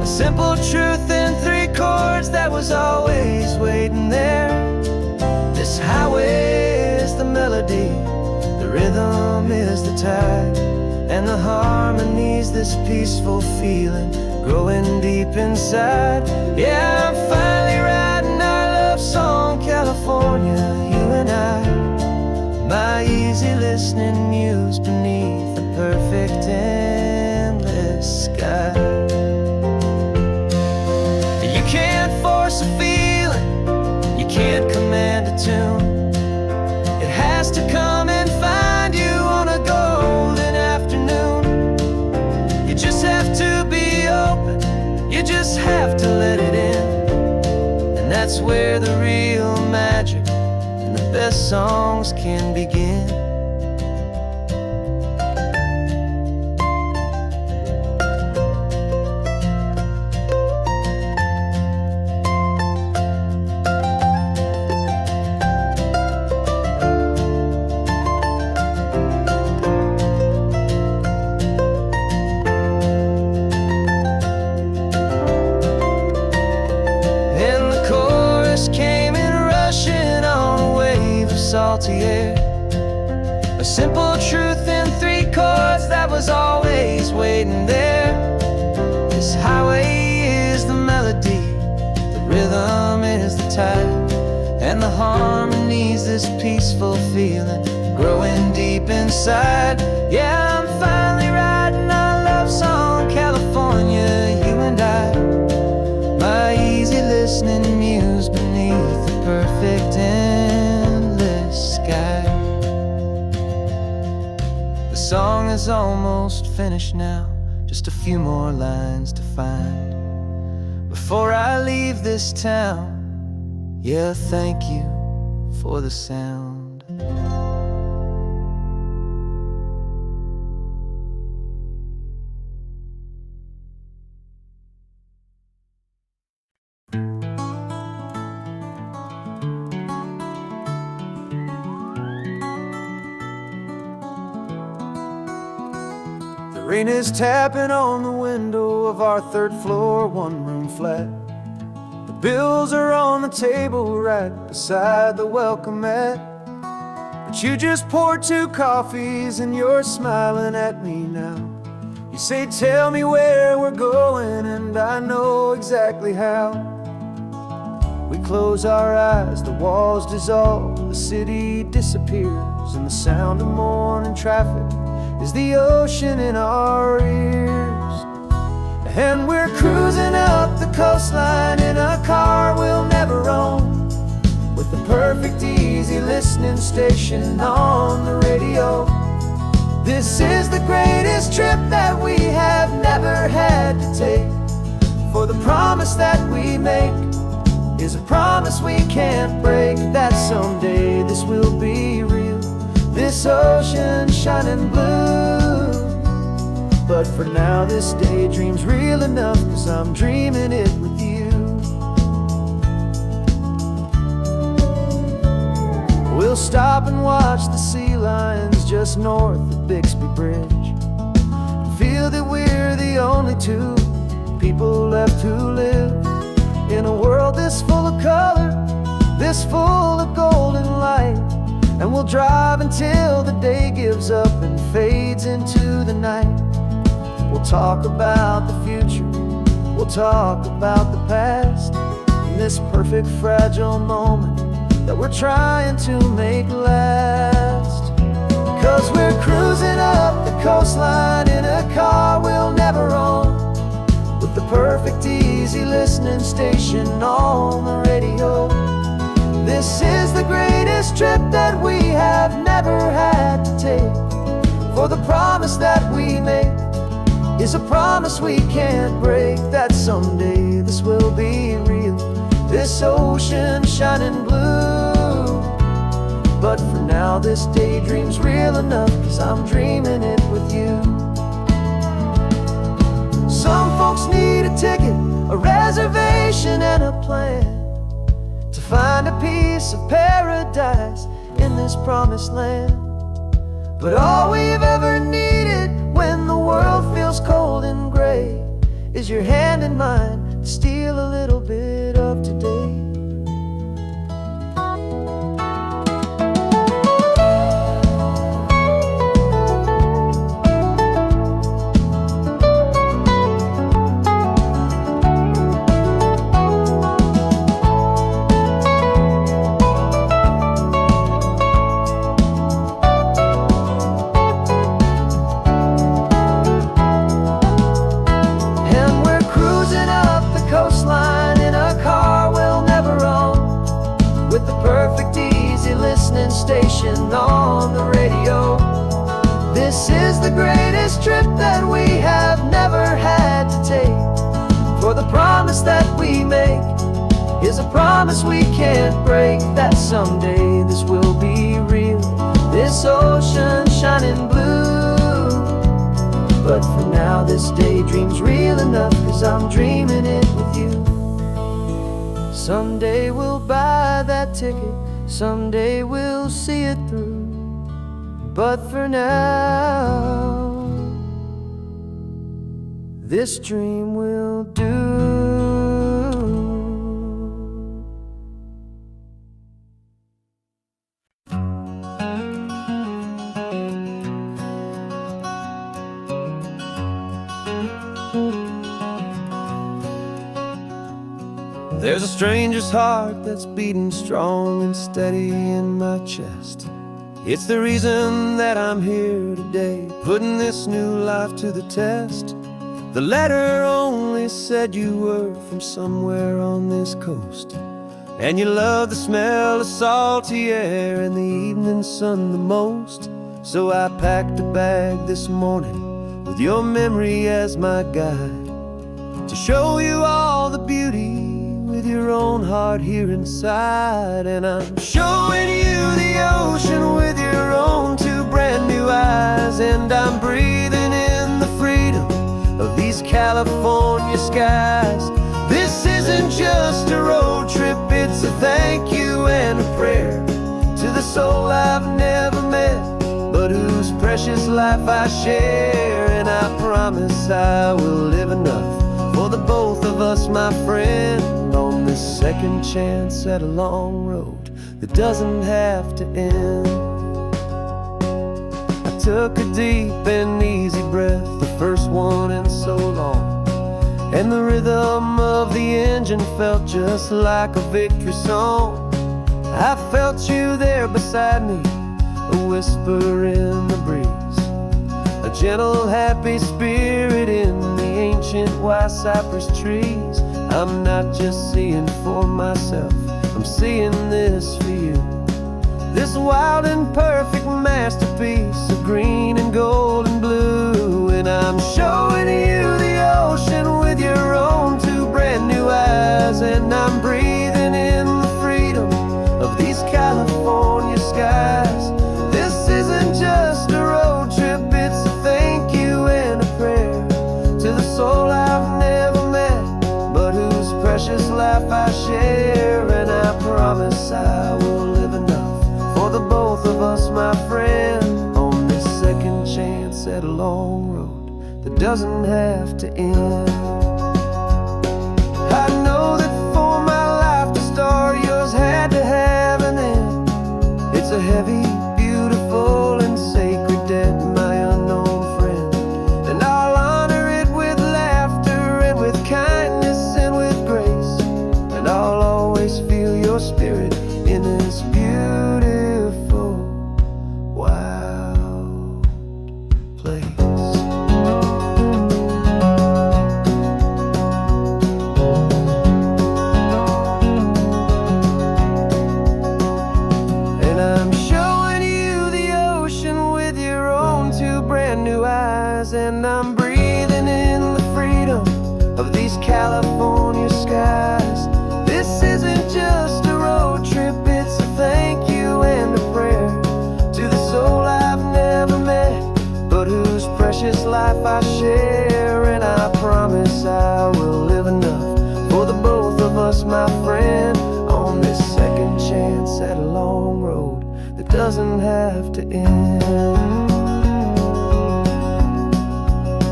A simple truth in 3 chords that was always waiting there. This highway is the melody, the rhythm is the tide, and the harmony's this peaceful feeling growing deep inside. Yeah, I'm finally writing our love song, California, you and I. My easy listening muse beneath the perfect endless sky. You can't force a feeling, you can't command a tune. It has to come and find you on a golden afternoon. You just have to be open, you just have to let it in. And that's where the real magic and the best songs can begin. Salty air, a simple truth in 3 chords that was always waiting there. This highway is the melody, the rhythm is the tide, and the harmony's this peaceful feeling growing deep inside. Yeah, I'm finally writing our love song, California, you and I. My easy listening muse beneath the perfect sky. The song is almost finished now, just a few more lines to find before I leave this town. Yeah, thank you for the sound. Rain is tapping on the window of our 3rd floor, 1-room flat. The bills are on the table right beside the welcome mat. But you just poured 2 coffees and you're smiling at me now. You say, tell me where we're going, and I know exactly how. We close our eyes, the walls dissolve, the city disappears, and the sound of morning traffic is the ocean in our ears. And we're cruising up the coastline in a car we'll never own, with the perfect easy listening station on the radio. This is the greatest trip that we have never had to take, for the promise that we make is a promise we can't break, that someday this will be real, this ocean shining blue. But for now this daydream's real enough, 'cause I'm dreaming it with you. We'll stop and watch the sea lions just north of Bixby Bridge, and feel that we're the only 2 people left who live in a world this full of color, this full of golden light. And we'll drive until the day gives up and fades into the night. We'll talk about the future, we'll talk about the past, in this perfect fragile moment that we're trying to make last. 'Cause we're cruising up the coastline in a car we'll never own, with the perfect easy listening station on the radio. This is the greatest trip that we have never had to take, for the promise that we make is a promise we can't break, that someday this will be real, this ocean shining blue. But for now this daydream's real enough, 'cause I'm dreaming it with you. Some folks need a ticket, a reservation and a plan to find a piece of paradise in this promised land. But all we've ever needed when the world feels cold and gray is your hand in mine to steal a little bit of today. Station on the radio. This is the greatest trip that we have never had to take. For the promise that we make is a promise we can't break, that someday this will be real, this ocean shining blue. But for now this daydream's real enough, 'cause I'm dreaming it with you. Someday we'll buy that ticket, someday we'll see it through. But for now, this dream will do. There's a stranger's heart that's beating strong and steady in my chest. It's the reason that I'm here today, putting this new life to the test. The letter only said you were from somewhere on this coast, and you love the smell of salty air and the evening sun the most. So I packed a bag this morning with your memory as my guide, to show you all the beauty with your own heart here inside. And I'm showing you the ocean with your own two brand new eyes, and I'm breathing in the freedom of these California skies. This isn't just a road trip, it's a thank you and a prayer to the soul I've never met, but whose precious life I share. And I promise I will live enough for the both of us, my friend, on this second chance at a long road that doesn't have to end. I took a deep and easy breath, the first one in so long, and the rhythm of the engine felt just like a victory song. I felt you there beside me, a whisper in the breeze, a gentle happy spirit in the ancient white cypress trees. I'm not just seeing for myself, I'm seeing this for you, this wild and perfect masterpiece of green and gold and blue. And I'm showing you the ocean with your own two brand new eyes, and I'm breathing in the freedom of these California skies. This isn't just a road trip, it's a thank you and a prayer to the soul I've never met, but whose precious life I share. And I promise I will live enough for the both of us, my friend, on this second chance at a long road that doesn't have to end. I know that for my life to start, yours had to have an end. It's a heavy, beautiful, and sacred debt, my unknown friend, and I'll honor it with laughter and with kindness and with grace, and I'll always feel your spirit in this beautiful, wild place. And I'm showing you the ocean with your own two brand new eyes, and I'm breathing in the freedom of these California skies. This isn't doesn't have to end.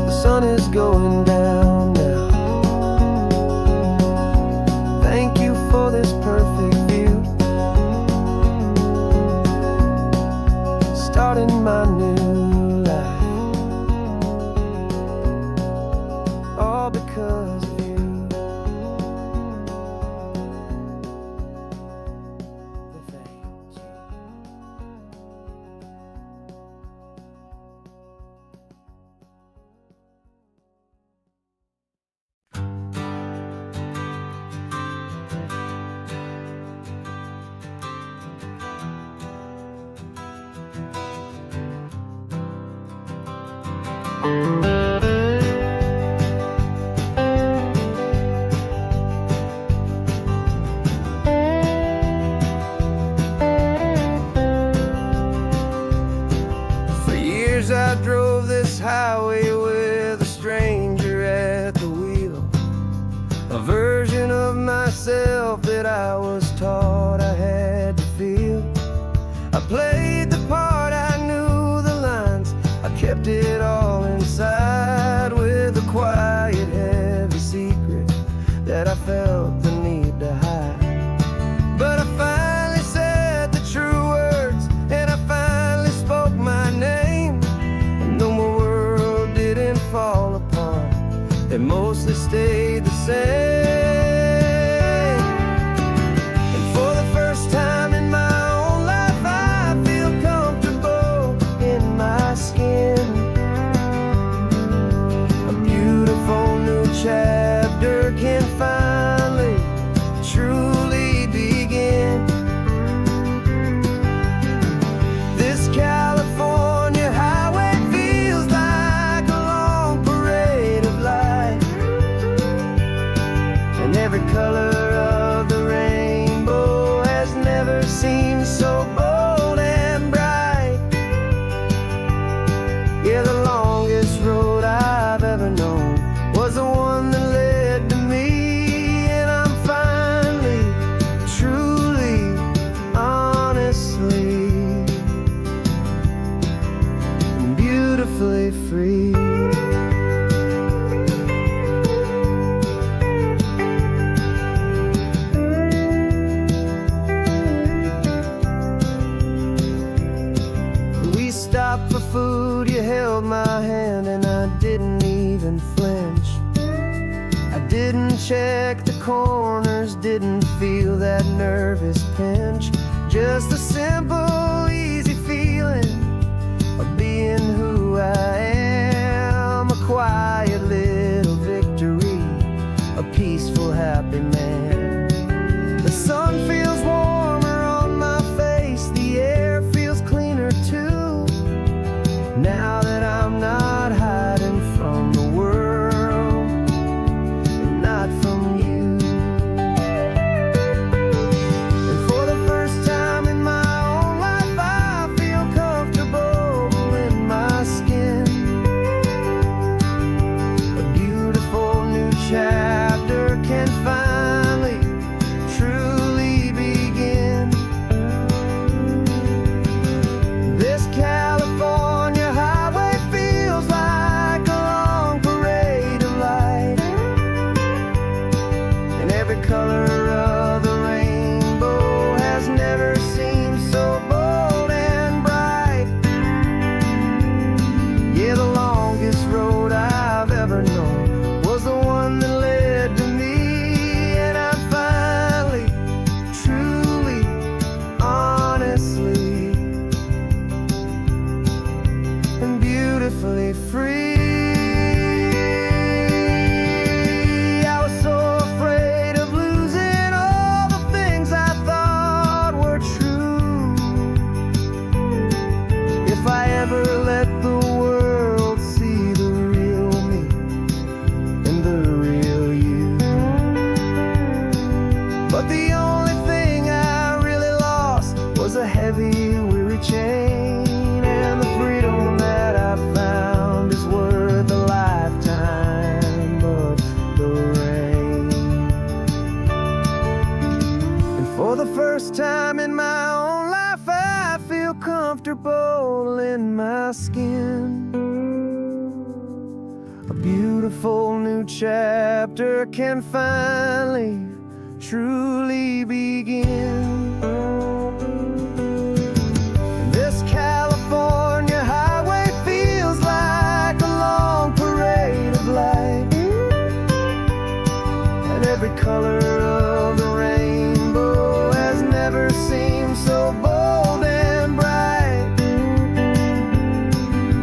The sun is going down now. Thank you for this perfect view. Starting my new life, all because of you. Thank you. For years I drove this highway with a stranger at the wheel, a version of myself that I was taught I had to feel. I played the part, I knew the lines, I kept it all inside with a quiet, heavy secret that I felt the need to hide. But I finally said the true words, and I finally spoke my name. And though my world didn't fall apart, it mostly stayed the same. And for the first time in my own life, I feel comfortable in my skin. A beautiful new chapter can finally truly begin. This California highway feels like a long parade of light, and every color of the rainbow has never seemed so bold and bright. Yeah, the longest road I've ever known was the one that led to me, and I'm finally, truly, honestly, beautifully free. We stopped for food, you held my hand, and I didn't even flinch. I didn't check the corners, didn't feel that nervous pinch. Just a simple, easy feeling of being who I am. A quiet little victory, a peaceful, happy man. The sun feels warmer on my face, the air feels cleaner too, now that I'm not hiding from the world and not from you. And for the first time in my own life, I feel comfortable in my skin. A beautiful new chapter can finally truly begin. This California highway feels like a long parade of light, and every color of the rainbow has never seemed so bold and bright. Yeah, the longest road I've ever known was the one that led to me, and I'm finally, truly, honestly, and beautifully free. I was so afraid of losing all the things I thought were true. If I ever let the world see the real me and the real you. But the only thing I really lost was a heavy, weary chain, and the freedom that I found is worth a lifetime of the rain. And for the first time in my own life, I feel purple in my skin. A beautiful new chapter can finally, truly begin. This California highway feels like a long parade of light, and every color of the rainbow has never seemed so bold and bright.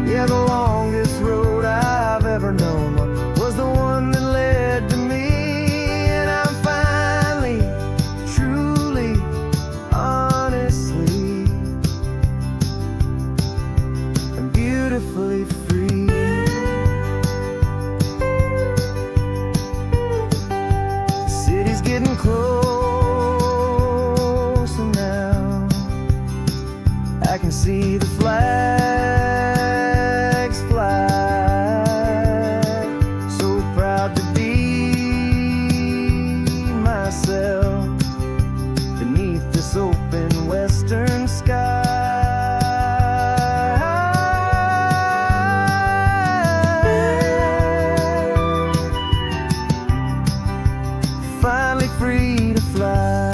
Yeah, the longest road I've ever known was the one that led to me, and I'm finally, truly, honestly, and beautifully free. The city's getting closer now. I can see the flags fly. So proud to be myself beneath this open western sky. Finally free to fly.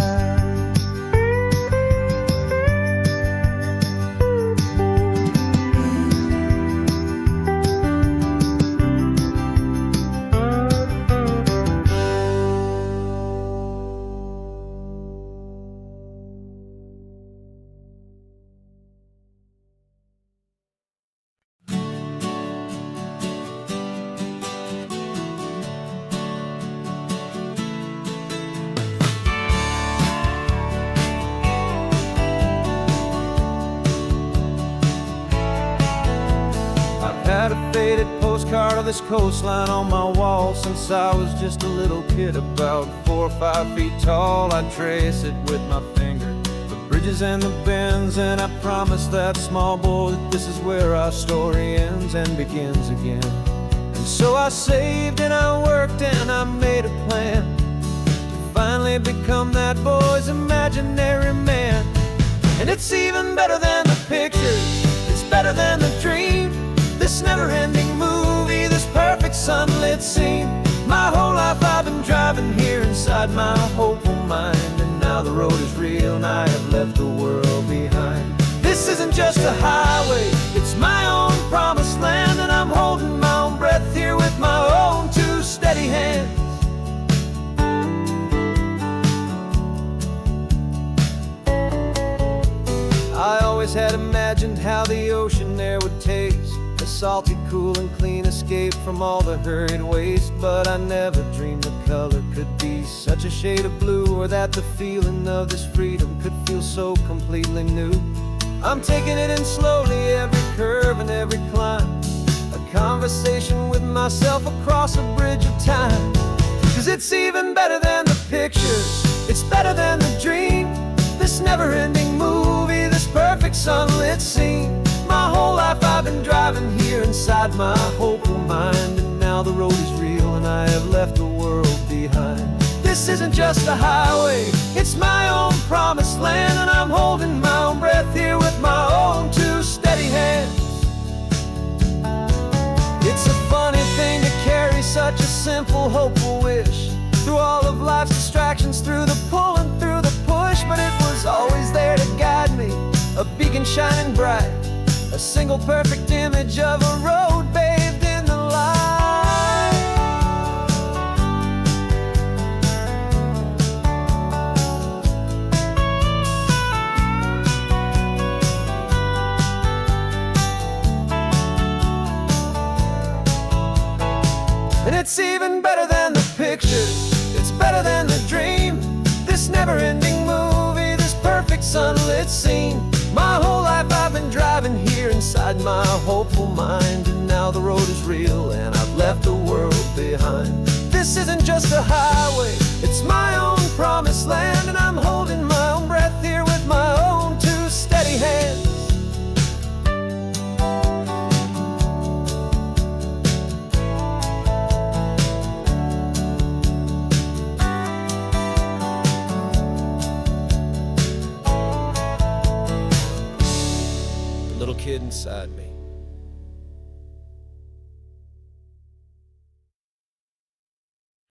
Had a faded postcard of this coastline on my wall since I was just a little kid, about 4 or 5 feet tall. I trace it with my finger, the bridges and the bends, and I promise that small boy that this is where our story ends and begins again. And so I saved and I worked and I made a plan to finally become that boy's imaginary man. And it's even better than the pictures, it's better than the dream. This never-ending movie, this perfect sunlit scene. My whole life I've been driving here inside my hopeful mind, and now the road is real and I have left the world behind. This isn't just a highway, it's my own promised land, and I'm holding my own breath here with my own 2 steady hands. I always had imagined how the ocean there would taste, a salty, cool and clean escape from all the hurried waste. But I never dreamed the color could be such a shade of blue, or that the feeling of this freedom could feel so completely new. I'm taking it in slowly, every curve and every climb, a conversation with myself across a bridge of time. 'Cause it's even better than the pictures, it's better than the dream. This never-ending movie, this perfect sunlit scene. My whole life I've been driving here inside my hopeful mind, and now the road is real and I have left the world behind. This isn't just a highway, it's my own promised land, and I'm holding my own breath here with my own 2 steady hands. It's a funny thing to carry such a simple, hopeful wish through all of life's distractions, through the pull and through the push. But it was always there to guide me, a beacon shining bright, a single perfect image of a road bathed in the light. And it's even better than the pictures, it's better than the dream. This never-ending movie, this perfect sunlit scene. My whole life I've been driving here inside my hopeful mind, and now the road is real and I've left the world behind. This isn't just a highway, it's my own promised land, and I'm holding my own breath here with my own 2 steady hands. little kid inside me.